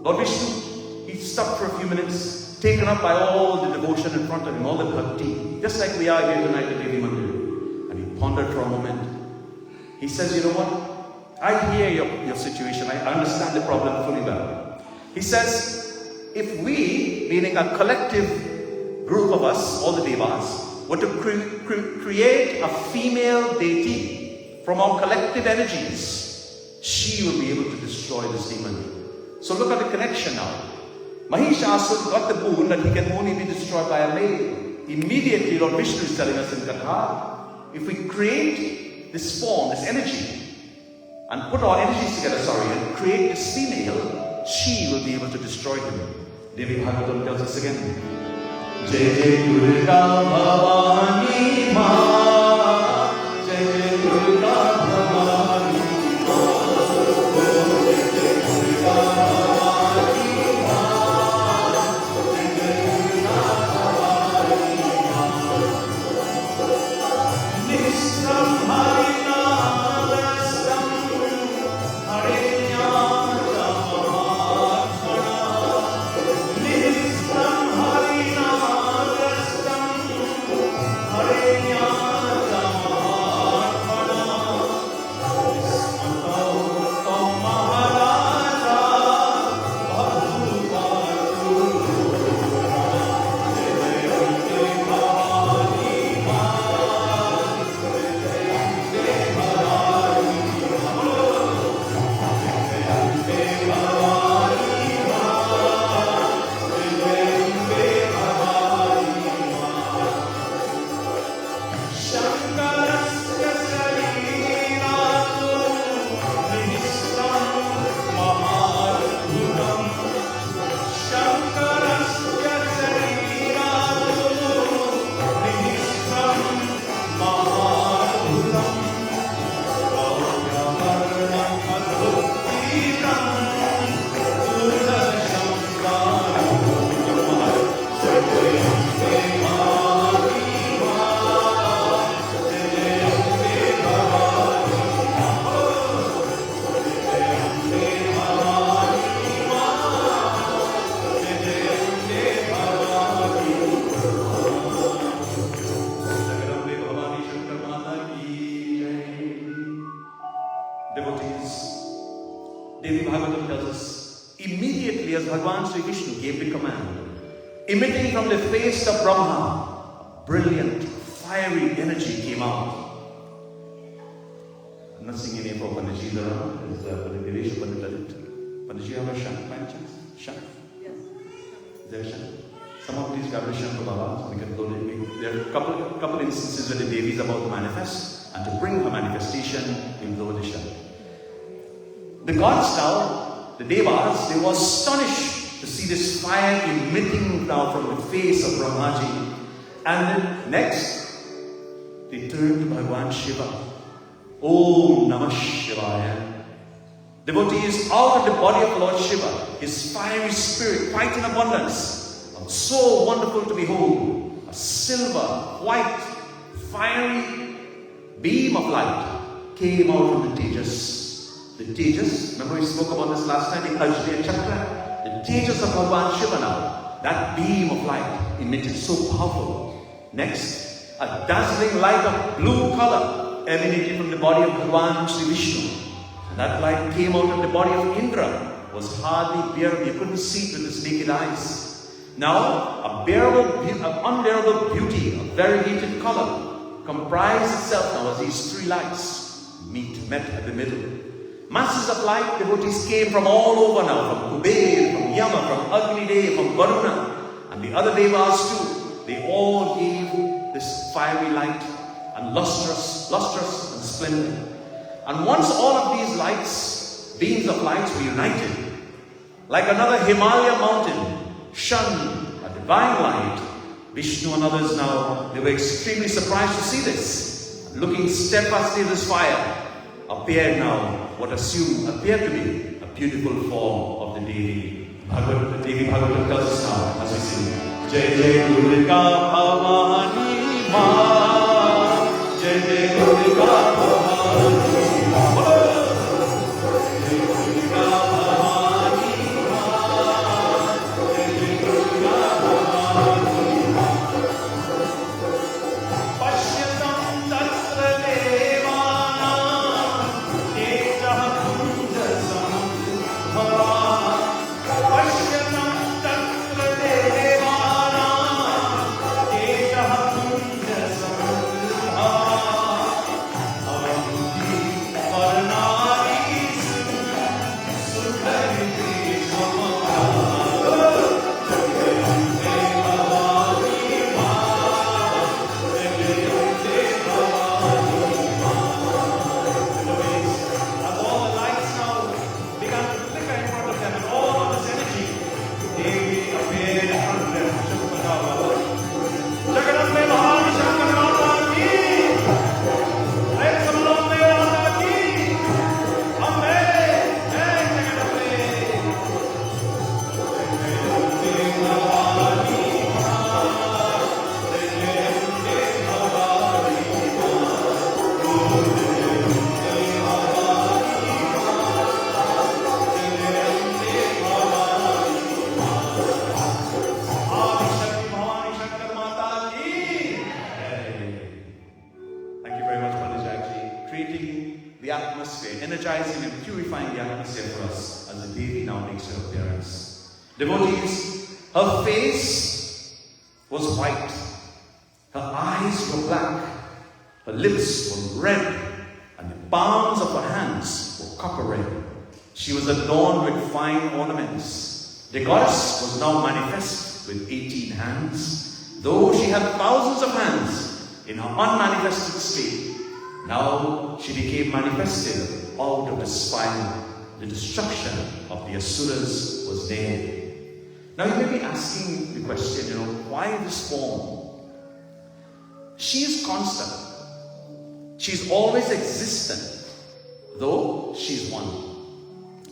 Lord Vishnu, he stopped for a few minutes, taken up by all the devotion in front of him, all the bhakti, just like we are here tonight at Devi Mandir. And he pondered for a moment. He says, you know what? I hear your situation. I understand the problem fully well. He says, if we, meaning a collective group of us, all the devas, were to create a female deity from our collective energies, she will be able to destroy this demon. So look at the connection now. Mahishasur got the boon that he can only be destroyed by a male. Immediately, Lord Vishnu is telling us in Katha, if we create this form, this energy, and put our energies together, and create this female, she will be able to destroy him. Devi Bhagavatam tells us again. Jai Jai Durga Bhavani Ma, Jai Jai Durga Bhavani Ma, Jai Jai Durga Bhavani Ma, Jai Jai Durga Bhavani Ma, Nishtam Harina. Devi Bhagavatam tells us, immediately as Bhagavan Sri Vishnu gave the command, emitting from the face of Brahma, a brilliant fiery energy came out. I'm not seeing any of Panditjis around. Is Devesh Pandit? Panditji, have a shank by any chance? Shank? Yes. Is there a shank? Someone please grab a shank for Baba so we can go to. There are a couple instances where the Devi is about to manifest, and to bring her manifestation, we blow the shank. The gods now, the Devas, they were astonished to see this fire emitting now from the face of Brahmaji. And then next, they turned to Bhagavan Shiva. Om Namah Shivaya. Devotees out of the body of Lord Shiva, his fiery spirit, quite in abundance, so wonderful to behold, a silver, white, fiery beam of light came out from the Tejas. The Tejas, remember we spoke about this last time, the Ajna Chakra, the Tejas of Bhagavan Shiva now, that beam of light emitted so powerful. Next, a dazzling light of blue color emanated from the body of Bhagavan Sri Vishnu. And that light came out of the body of Indra, was hardly bearable, you couldn't see it with his naked eyes. Now, an unbearable beauty, a variegated color, comprised itself now as these three lights met at the middle. Masses of light, devotees came from all over now, from Kuber, from Yama, from Agni Dev, from Varuna, and the other devas too. They all gave this fiery light and lustrous and splendid. And once all of these lights, beams of lights were united, like another Himalaya mountain, shone a divine light, Vishnu and others now, they were extremely surprised to see this. Looking steadfastly at this fire, appeared now what appeared to be a beautiful form of the Devi. The Devi Bhagavatam tells us now as we sing, Jai Jai Durga Bhavani Ma, Jai Jai Durga Bhavani Ma. Energizing and purifying the atmosphere for us as the Devi now makes her appearance. Devotees, her face was white, her eyes were black, her lips were red, and the palms of her hands were copper red. She was adorned with fine ornaments. The goddess was now manifest with 18 hands, though she had thousands of hands in her unmanifested state. Now she became manifested out of this fire. The destruction of the Asuras was there. Now you may be asking the question, why this form? She is constant. She is always existent, though she is one.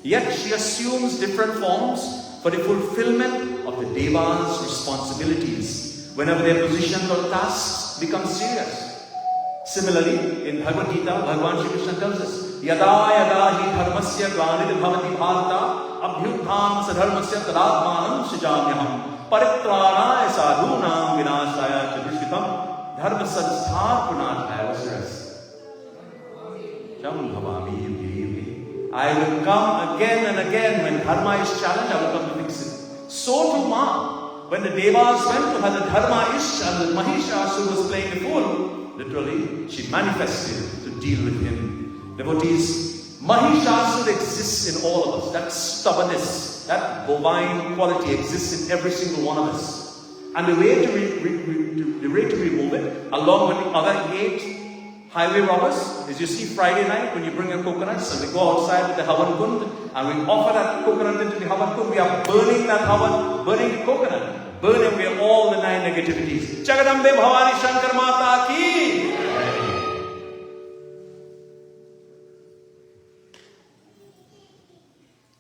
Yet she assumes different forms for the fulfillment of the Devas' responsibilities whenever their positions or tasks become serious. Similarly, in Bhagavad Gita, Bhagavan Shri Krishna tells us, Yada yada hi dharmasya glanir bhavati bharata abhyutham sadharmasya tadatmanam sijamyaham paritrana sadhunam vinashaya chadushvitam dharma sansthapanataya. What's the rest? Jam bhavami yugi. I will come again and again when dharma is challenged, I will come to fix it. So too, Ma, when the Devas went to her, the Dharma Ish and the Mahishasur was playing the fool, literally, she manifested to deal with him. Devotees, Mahishasur exists in all of us. That stubbornness, that bovine quality exists in every single one of us. And the way to remove it, along with the other 8 highway robbers, is you see Friday night when you bring your coconuts and we go outside with the Havan Kund and we offer that coconut into the Havan Kund. We are burning that Havan, burning the coconut, burning away all the 9 negativities. Jagadambe Bhavani Shankar Mata ki!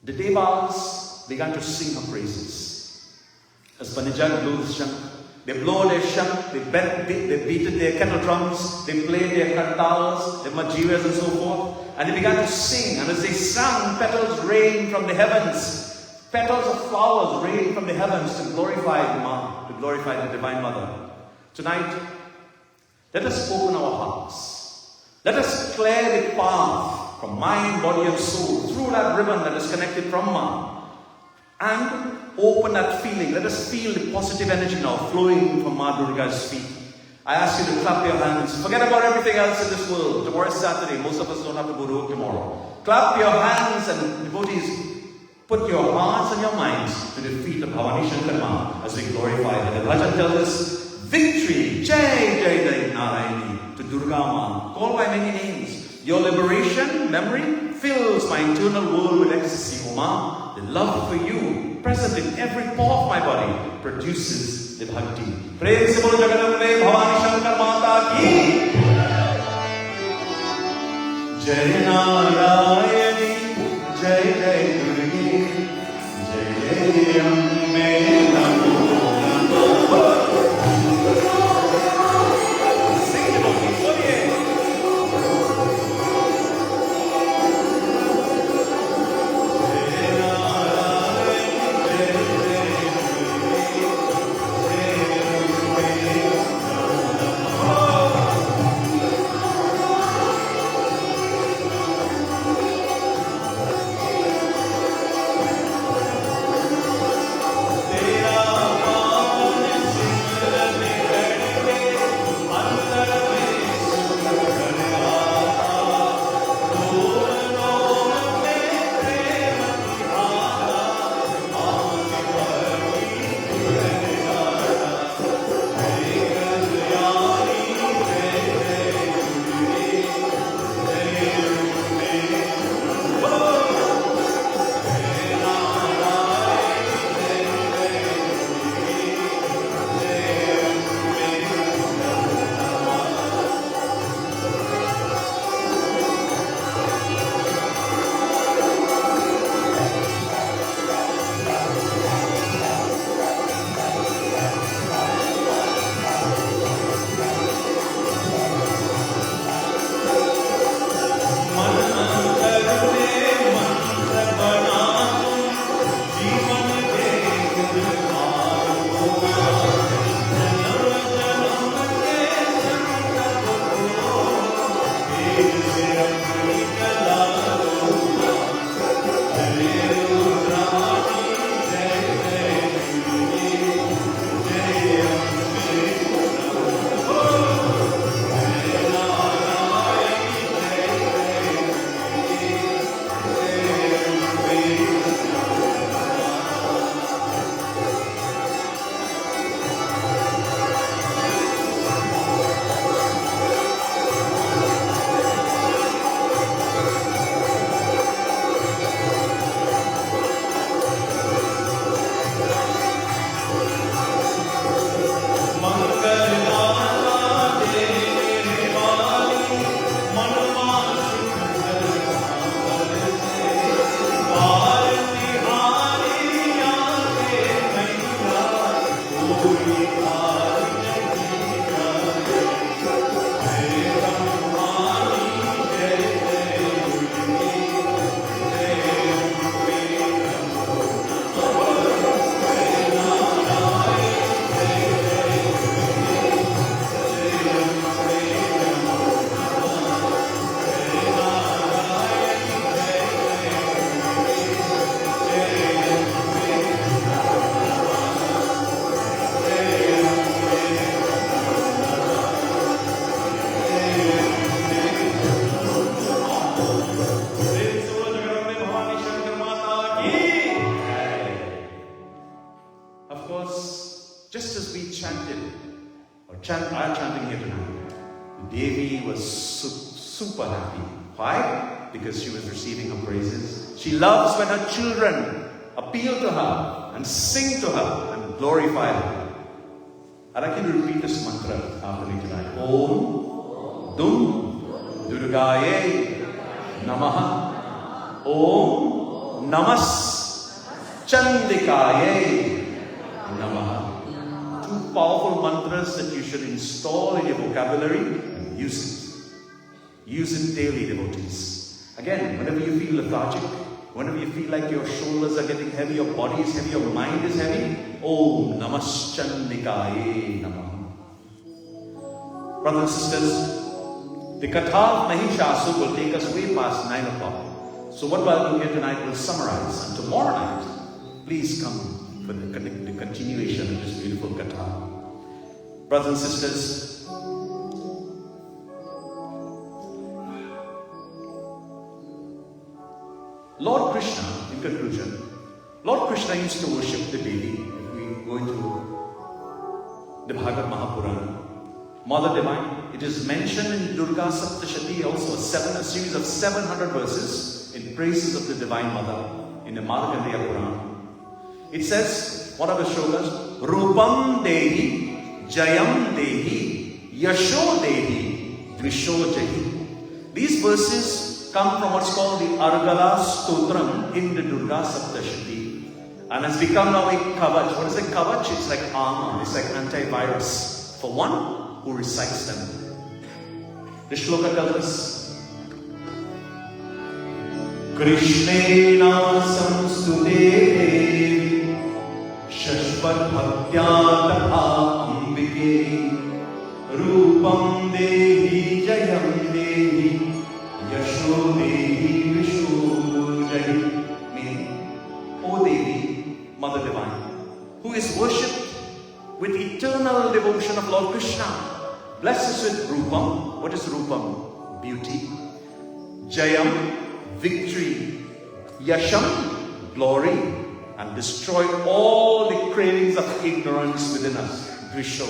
The Devas began to sing her praises. As Banijag blows the shank, they blow their shank, they beat their kettle drums, they played their kartals, their majiras and so forth, and they began to sing. And as they sang, petals rained from the heavens. Petals of flowers rained from the heavens to glorify the Mother, to glorify the Divine Mother. Tonight, let us open our hearts. Let us clear the path from mind, body and soul through that ribbon that is connected from Ma. And open that feeling. Let us feel the positive energy now flowing from Ma Durga's feet. I ask you to clap your hands. Forget about everything else in this world. Tomorrow is Saturday. Most of us don't have to go to work tomorrow. Clap your hands and devotees, put your hearts and your minds to the feet of Bhavani Shankar Ma as we glorify her. The bhajan tells us, victory, Jai Jai Jai Narayani, to Durga Ma, called by many names. Your liberation, memory, fills my internal world with ecstasy, O Ma. The love for you, present in every pore of my body, produces the bhakti. Prem se bolo Jagadambe Bhavani Shankar Mata ki! Jai Narayani, Jai Jai Durgi, Jai Jai Ambe Namo Namo. Sing it, Bolliye. Just as we chanted, are chanting here tonight, Devi was super happy. Why? Because she was receiving her praises. She loves when her children appeal to her and sing to her and glorify her. I'd like you to repeat this mantra after me tonight. Om Dum Durgaye Namaha. Om Namas Chandikaye Namaha. Two powerful mantras that you should install in your vocabulary and use it. Use it daily, devotees. Again, whenever you feel lethargic, whenever you feel like your shoulders are getting heavy, your body is heavy, your mind is heavy, Om Namaschandikaye Namaha. Brothers and sisters, the Katha of Mahishasur will take us way past 9 o'clock. So what we'll do here tonight, we'll summarize. And tomorrow night, please come for the continuation of this beautiful Katha. Brothers and sisters, Lord Krishna, in conclusion, Lord Krishna used to worship the Devi. If we go into the Bhagavad Mahapurana, Mother Divine, it is mentioned in Durga Saptashati also, a series of 700 verses in praises of the Divine Mother in the Markandeya Purana. It says, what are the shlokas? Rupam Dehi, Jayam Dehi, Yasho Dehi, Dvisho Jahi. These verses come from what's called the Argala Stotram in the Durga Saptashati, and has become now a kavach. What is a kavach? It's like armor, it's like antivirus for one who recites them. The shloka tells us, Krishnena samstude devi shashvat bhaktya tatha ambike rupam dehi jayam dehi yasho dehi vishu jahi. Meaning, O Devi, Mother Divine, who is worshipped with eternal devotion of Lord Krishna, bless us with Rupam. What is Rupam? Beauty. Jayam, victory. Yasham, glory. And destroy all the cravings of ignorance within us. Dvisho.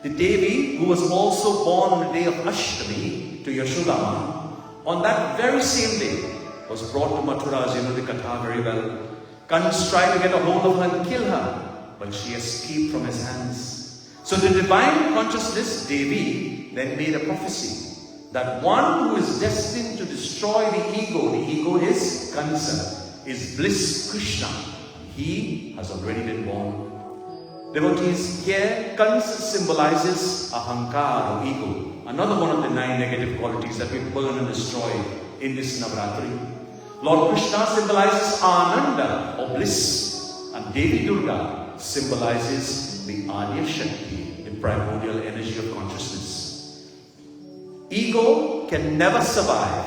The Devi, who was also born on the day of Ashtami to Yashodama, on that very same day, was brought to Mathura, as you know the Katha very well. Kans tried to get a hold of her and kill her, but she escaped from his hands. So the divine consciousness, Devi, then made a prophecy that one who is destined to destroy the ego is Kansa, is bliss Krishna. He has already been born. Devotees, here Kansa symbolizes ahankar or ego, another one of the 9 negative qualities that we burn and destroy in this Navaratri. Lord Krishna symbolizes Ananda or bliss, and Devi Durga symbolizes the Adya Shakti, the primordial energy of consciousness. Ego can never survive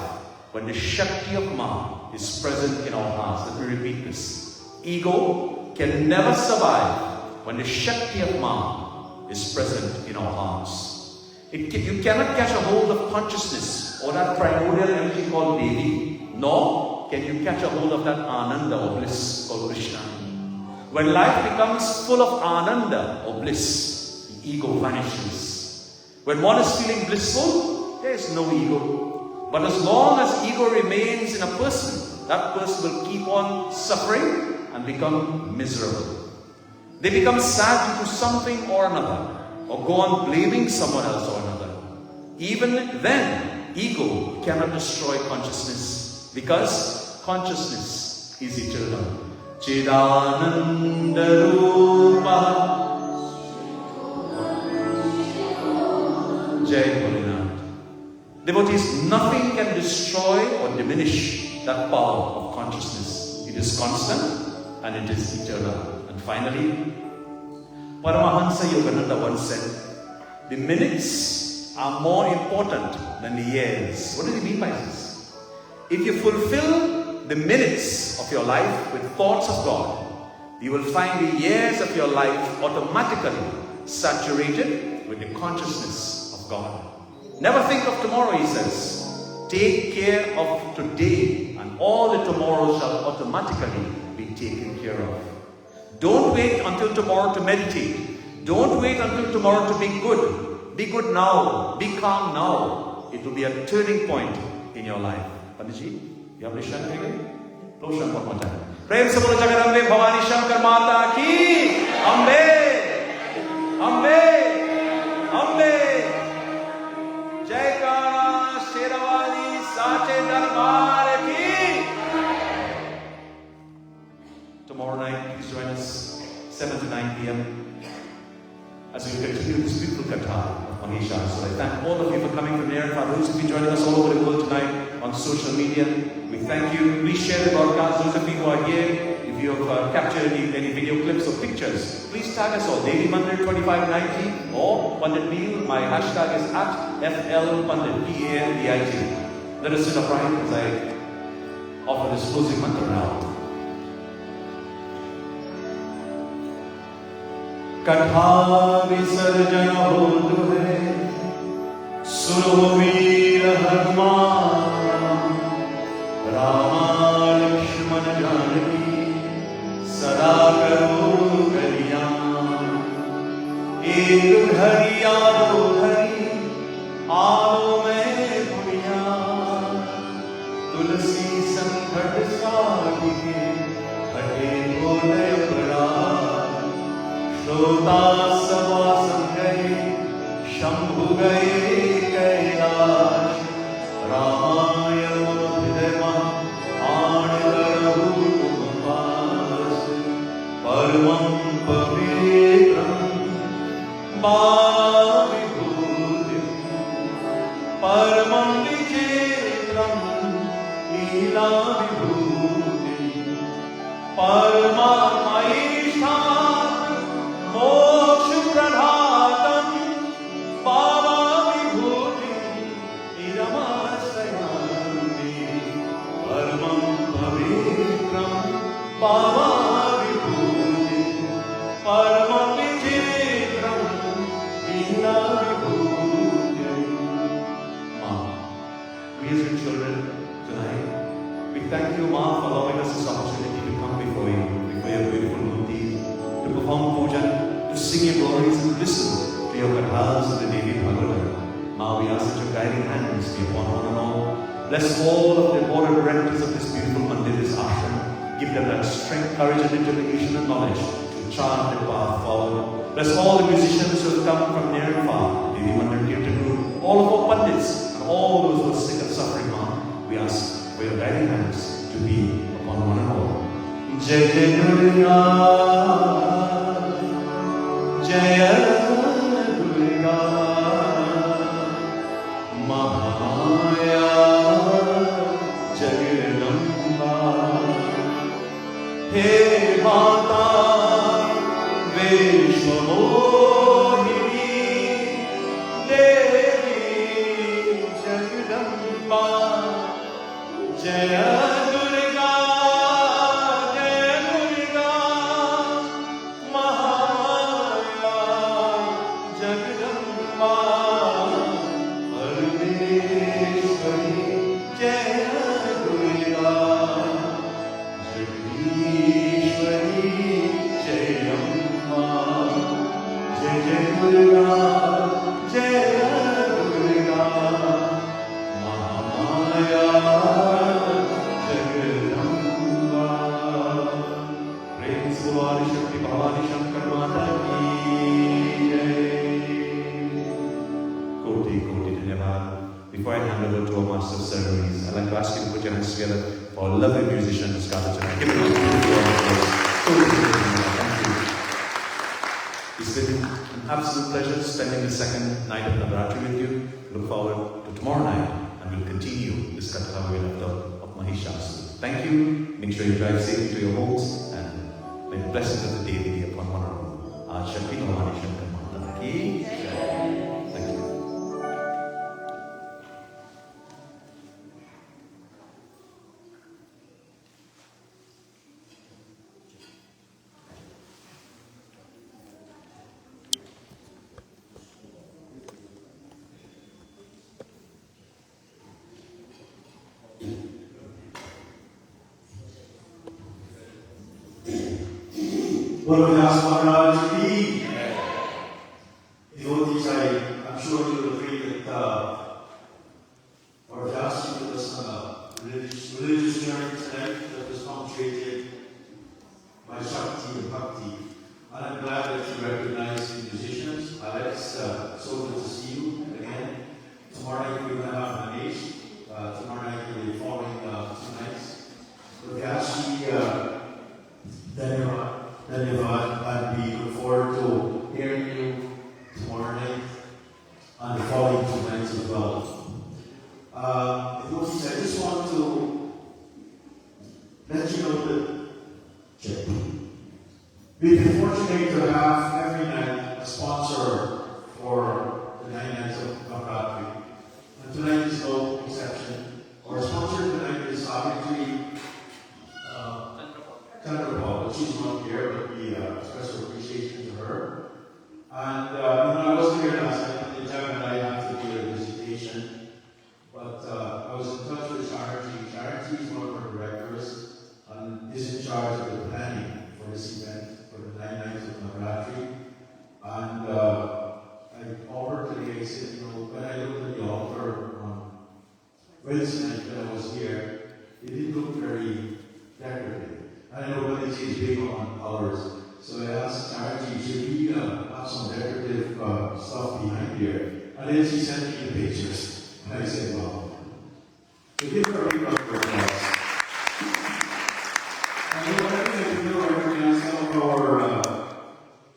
when the Shakti of Ma is present in our hearts. Let me repeat this. Ego can never survive when the Shakti of Ma is present in our hearts. You cannot catch a hold of consciousness or that primordial energy called Devi, nor can you catch a hold of that Ananda or bliss called Krishna. When life becomes full of Ananda or bliss, the ego vanishes. When one is feeling blissful, there is no ego. But as long as ego remains in a person, that person will keep on suffering and become miserable. They become sad due to something or another, or go on blaming someone else or another. Even then, ego cannot destroy consciousness, because consciousness is eternal. Chidananda Rupa Jai Bholinath. Devotees, nothing can destroy or diminish that power of consciousness. It is constant and it is eternal. And finally, Paramahansa Yogananda once said, the minutes are more important than the years. What does he mean by this? If you fulfill the minutes of your life with thoughts of God, you will find the years of your life automatically saturated with the consciousness of God. Never think of tomorrow, he says. Take care of today, and all the tomorrows shall automatically be taken care of. Don't wait until tomorrow to meditate. Don't wait until tomorrow to be good. Be good now. Be calm now. It will be a turning point in your life. Panditji, you have any shank again? Blow shank one more time. Prem se bolo Jagadambe Bhavani Shankar Mata ki Ambe Ambe Ambe Jaykara Sherawali Sache Darbar ki. Tomorrow night, please join us 7 to 9 p.m. as we continue this beautiful katha of Mahishasur. I thank all of you for coming from near and far. Those who have been joining us all over the world tonight on social media, we thank you. Please share the broadcast. Those of you who are here, if you have captured any video clips or pictures, please tag us all. Devi Mandir 2590 or Pandit Neil. My hashtag is @FLPandit, PANDIT. Let us sit upright as I offer this closing mantra now. कथा विसर्जन होतु है सुरवीर हनुमान रामा लक्ष्मण जानकी सदा करो कल्याण एक घड़ी दो घड़ी आओ मैं दुनिया तुलसी संकट साधिके हटे बोले बड़ा श्रोता सभा संगए शंभु गए कैलाश रामायण हृदय आण करहु तुम पास परमं पवित्रं विभूति परमं विचित्रं लीला विभूति परमात्मैष्ठा मोक्ष प्रधातम पावा विभूति इदमाश्रयामि परमं पवित्रं पावा विभूति परमं विचित्रं लीला विभूति. We as your children tonight, we thank you, Ma, for allowing us this opportunity to come before you, before your beautiful Murti, to perform puja, to sing your glories and listen to your kathas of the Devi Bhagavatam. Now we ask that your guiding hands be upon one and all. Bless all of the board of directors of this beautiful mandir, this ashram. Give them that strength, courage and determination and knowledge to chart the path forward. Bless all the musicians who have come from near and far, Devi Mandir Kirtan Group, all of our pandits and all those who are sick and suffering, Ma. We ask for your guiding hands to be upon one and all. Jai Jai Durga, Jaya Durga, Mahaya Jagadamba, Hey Mata Vishwamohini, Devi Jagadamba, Jaya Durga, Jaya Durga, Mahaya Jagadamba, Parmeshwari, Jaya Durga, Jagdishwari, Jayamba, Jaya Durga, Jaya Durga, Mahaya Jagadamba. Praise Bhavani Shakti Bhavani Shankar Mata ki Jai. Koti Koti Dhanyavad. Before I hand over to our Master of Ceremonies, I'd like to ask you to put your hands together for our lovely musicians gathered tonight. Give them a beautiful round of applause. Thank you. It's been an absolute pleasure spending the second night of Navaratri with you. Look forward to tomorrow night and we'll continue this katha we left out of Mahishasur. Thank you. Make sure you drive safely to your homes and may the blessings of the day be upon one another. Aaj Shakti Bhavani Shankar Mata ki Jai. Thank you. Buenas Navaratri. Devotees, I'm sure you will agree that our last took us on a religious journey tonight that was punctuated by Shakti and Bhakti. And I'm glad that you recognize the musicians. Alex, so good to see you again. Tomorrow night we're going to have Manish. Tomorrow night we'll be following 2 nights. Gashi, Dhanyavad, and we look forward to hearing you tomorrow night and the following 2 nights as well. I just want to let you know that we've been fortunate to have every night a sponsor for the 9 nights of NavaRaatri. And tonight is no exception. Our sponsor tonight is obviously Chandrapal, but she's not here, but we express our appreciation to her. And I wasn't here last night, but the time and I had to do a visitation. But I was in touch with Sharad. Sharad is one of our directors and is in charge of the planning for this event, for the 9 nights of NavaRaatri. And I offered today, I said, when I looked at the altar on Wednesday night when I was here, it didn't look very decorative. I know Buddy is big on colors, so I asked Charity, should we have some decorative stuff behind here? And then she sent me the pictures. And I said, well, so give her a big round of applause. And I wanted to recognize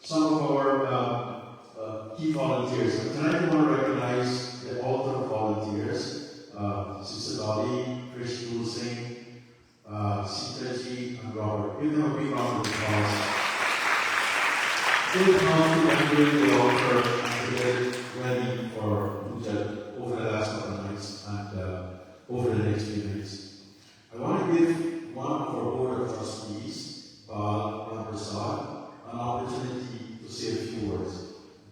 some of our key volunteers. So tonight I want to recognize the altar volunteers, Sister Dolly, Krish Dul Singh, Sitaji and Robert. Give them a big round of applause. They've come to entering the altar and to get ready for puja over the last couple of nights and over the next few nights. I want to give one of our board of trustees, Bal and Persad, an opportunity to say a few words.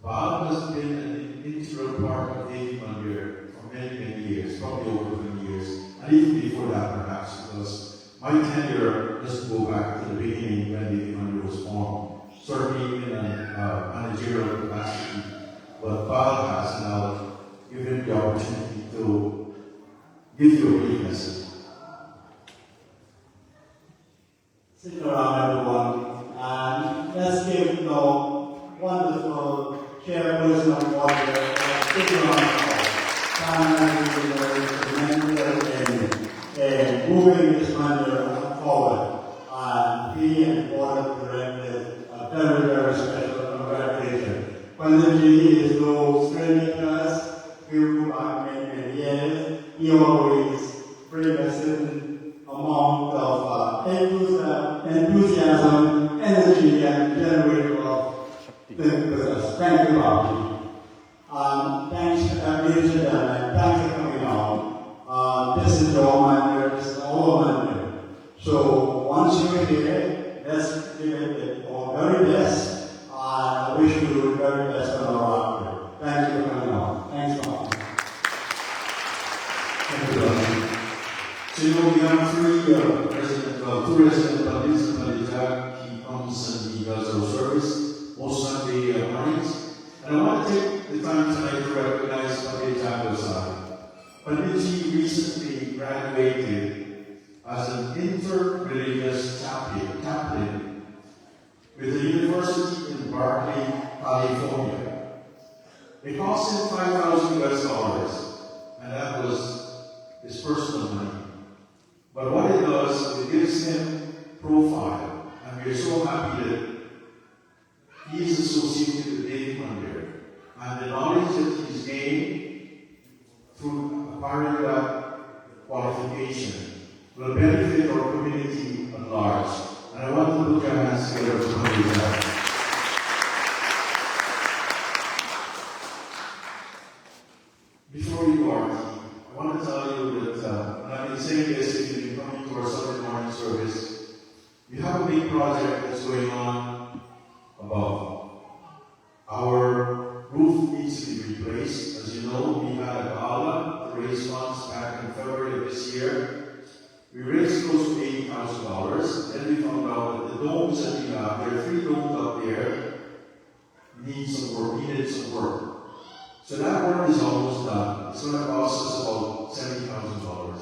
Bal has been an integral part of Devi Mandir for many, many years, probably over 20 years, and even before that perhaps, because my tenure doesn't go back to the beginning when Devi Mandir was formed, certainly in a managerial capacity, but Bal has now given the opportunity to give you a brief message. Sit around everyone, and let's give the wonderful chairperson of water a big round of applause. And moving this matter forward. And he and the board of directors a very, very special congratulations. Panditji is no stranger to us. We grew up many years. He always brings us an amount of enthusiasm, energy, and generator of things with us. Thank you, Bobby. Thanks, ladies and gentlemen. Thanks for coming on. This is your Mandir, this is our Mandir. So once you're here, let's give it our very best. I wish you the very best on our Mandir. Thank you for coming on. Thanks, Mom. Thank you, Bobby. So we have two resident buddies, and Jack, he comes and he does our service most Sunday mornings. And I want to take the time tonight to recognize Padre Jack. Panditji recently graduated as an inter-religious chaplain with the University in Berkeley, California. It cost him $5,000, and that was his personal money. But what it does, it gives him profile, and we're so happy that he is associated with Devi Mandir, and the knowledge that he's gained through acquiring that qualification will benefit our community at large. And I want to put your hands together to come with that. Before we go, I want to tell you that, and I've been saying this if you've been coming to our Sunday morning service, we have a big project that's going on above. Our roof needs to be replaced. As you know, we had a gala to raise funds back in February of this year. We raised close to $80,000. Then we found out that the domes that we have, there are 3 domes So that work is almost done. It's going to cost us about $70,000.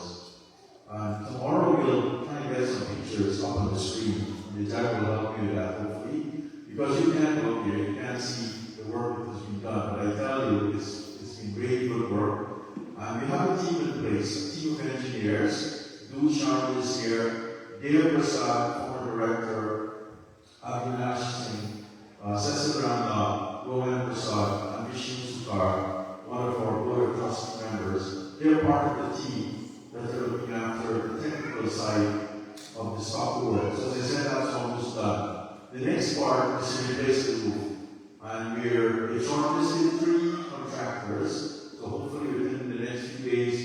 And tomorrow we'll try and get some pictures up on the screen. The judge will help you with that, hopefully. Because you can't go here, you can't see the work that has been done. But I tell you, it's been really good work. And we have a team in place, a team of engineers. Sharad is here, Devi Persad, former director, Mahishasur, Sesarana, Rohan Persad, and Mahishasur, one of our board of trust members. They're part of the team that are looking after the technical side of the stock work. So as I said, that's almost done. The next part is to replace the roof. And we're shortlisted 3 contractors. So hopefully within the next few days,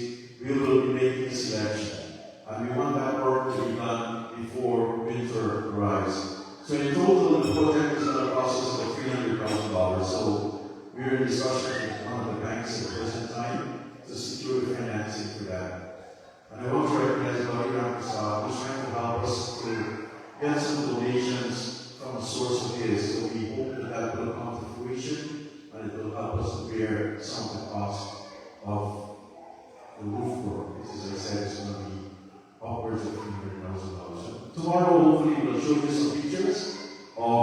we will be making a selection. And we want that work to be done before winter arrives. So in total, the project is going to cost us about $300,000. So we're in discussion with one of the banks at the present time to secure the financing for that. And I want to recognize Yagya who's trying to help us to get some donations from a source of his. So we hope that that will come to fruition and it will help us to bear some of the cost of the roof work. As I said, it's going to be upwards of $300,000. Tomorrow, hopefully, we'll show you some pictures of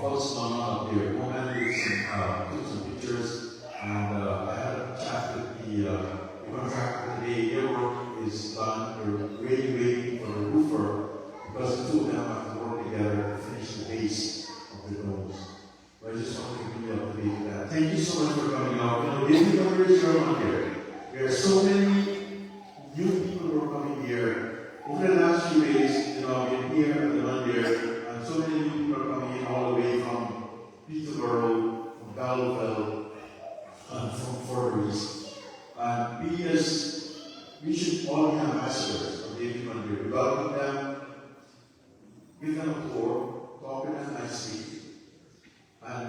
what's going on up there. Moment, took some pictures, and I had a chat with the contractor today. Their work is done. They're really waiting for the roofer because the 2 of them have to work together to finish the base of the domes. But I just want to give you up to date with that. Thank you so much for coming out. You know, Devi Mandir is around here. There are so many new people who are coming here. Over the last few days, you know, I've been here at the Mandir, and so many new people are coming in all the way from Peterborough, from Gallowville, and from further east. And we should all be ambassadors of Devi Mandir. We welcome them, give them a tour, talk to them nicely, and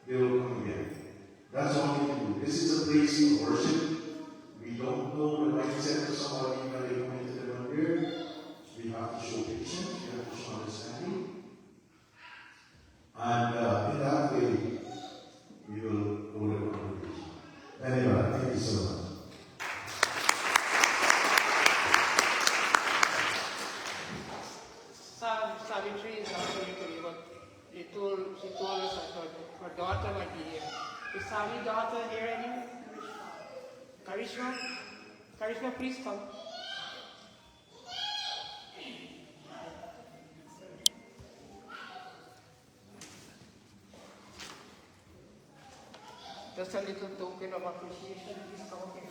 they will come again. That's all we can do. This is a place of worship. We don't know the mindset of somebody when they come into the Mandir. We have to show patience, we have to show understanding. And in that way, we will go to the congregation. Anyway, thank you so much. Savitri is not going to be, but she told us that her daughter might be here. Is Savi's daughter here anyway? Karishma? Karishma, please come. Just a little token of appreciation. Please come up here.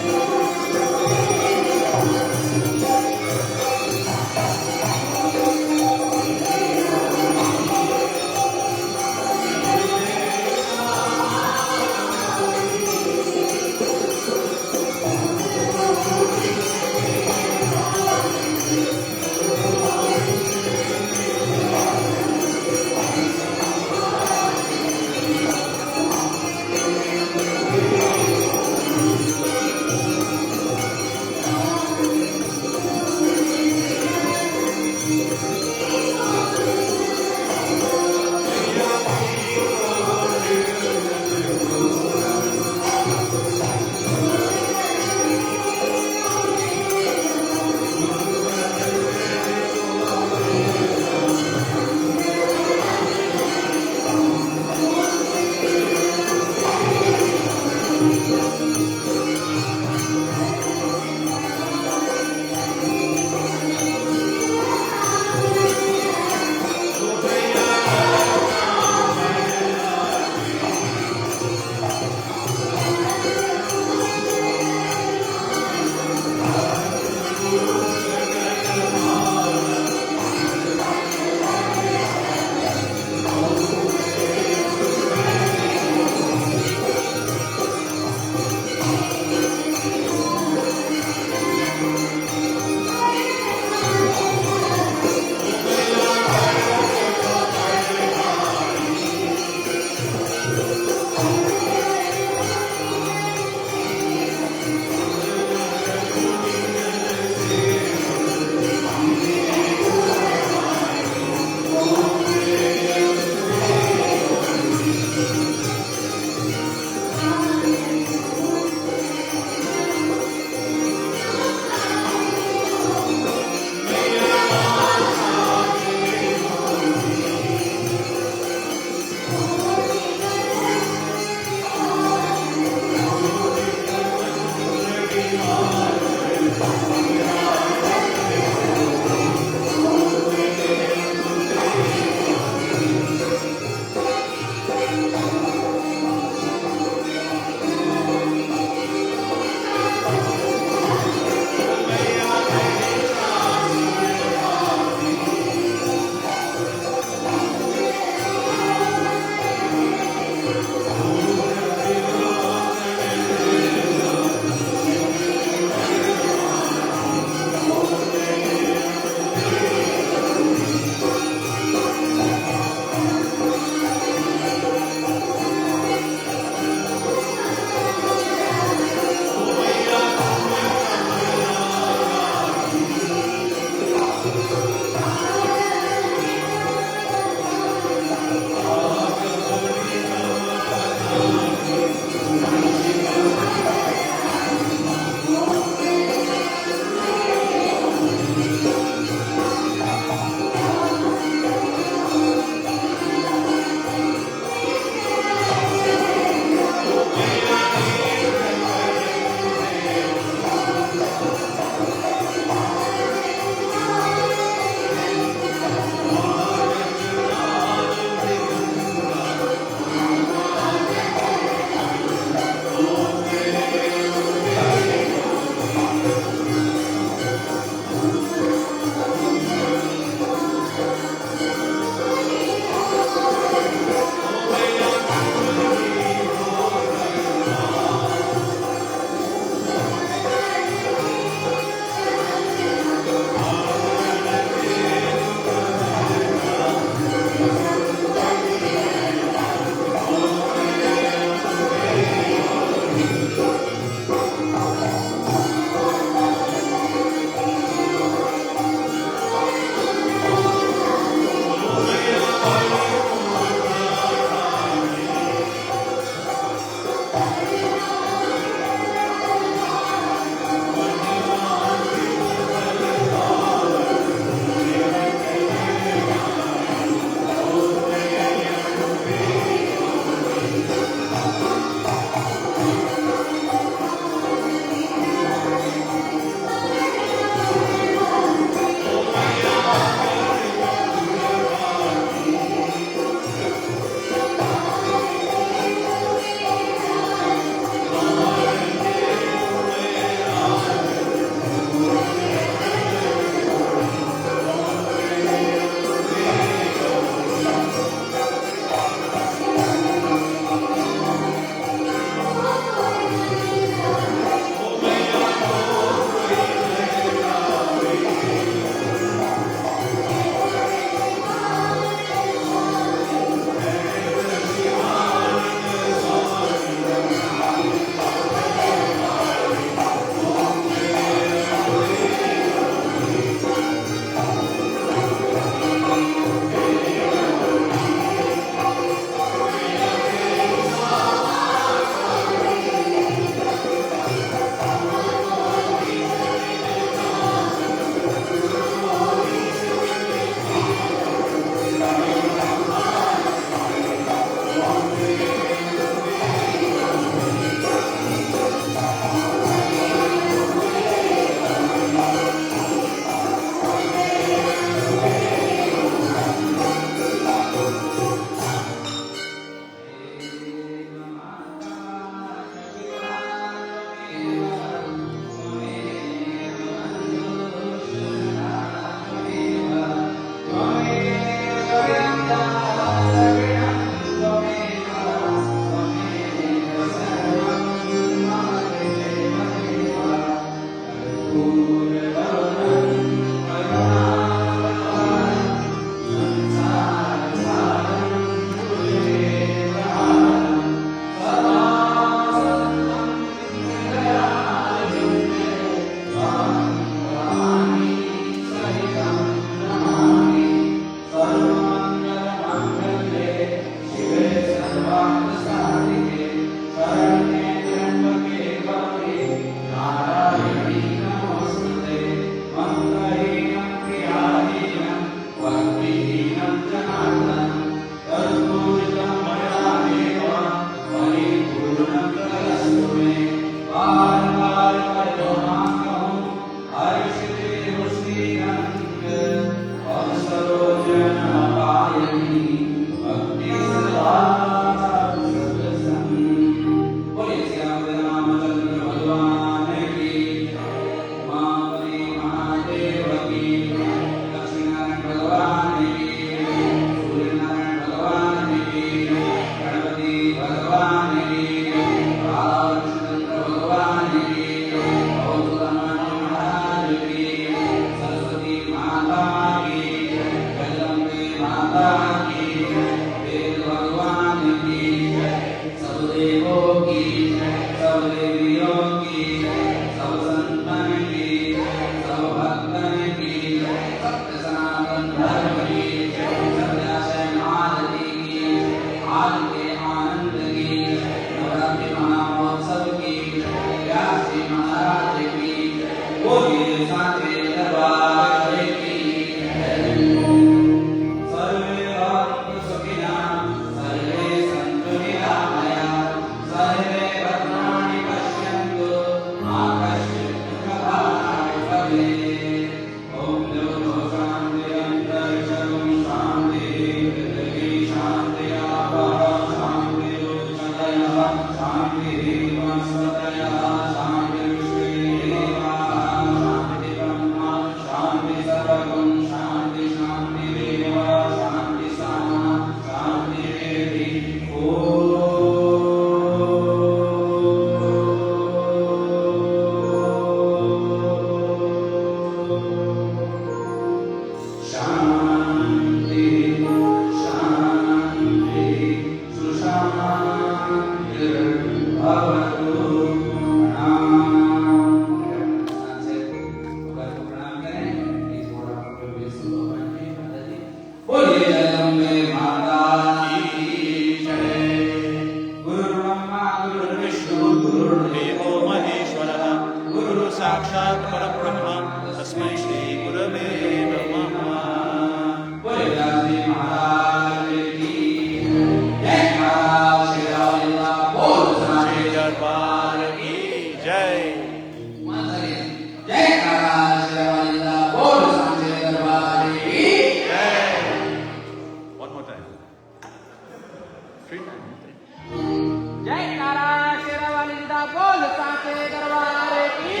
जयकारा शेरावाली दा बोल साचे दरबार की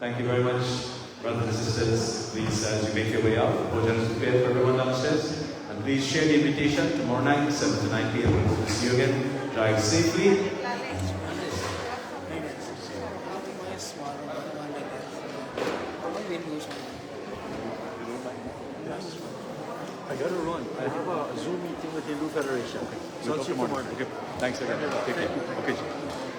Thank you very much, brothers and sisters. Please, as you make your way out, Bhojan is prepared for everyone downstairs. And please share the invitation tomorrow night, 7 to 9 p.m. We'll see you again. Drive safely. I got to run. I have a Zoom meeting with the Hindu Federation. So I'll see you tomorrow. Okay. Thanks again. Take care. Okay.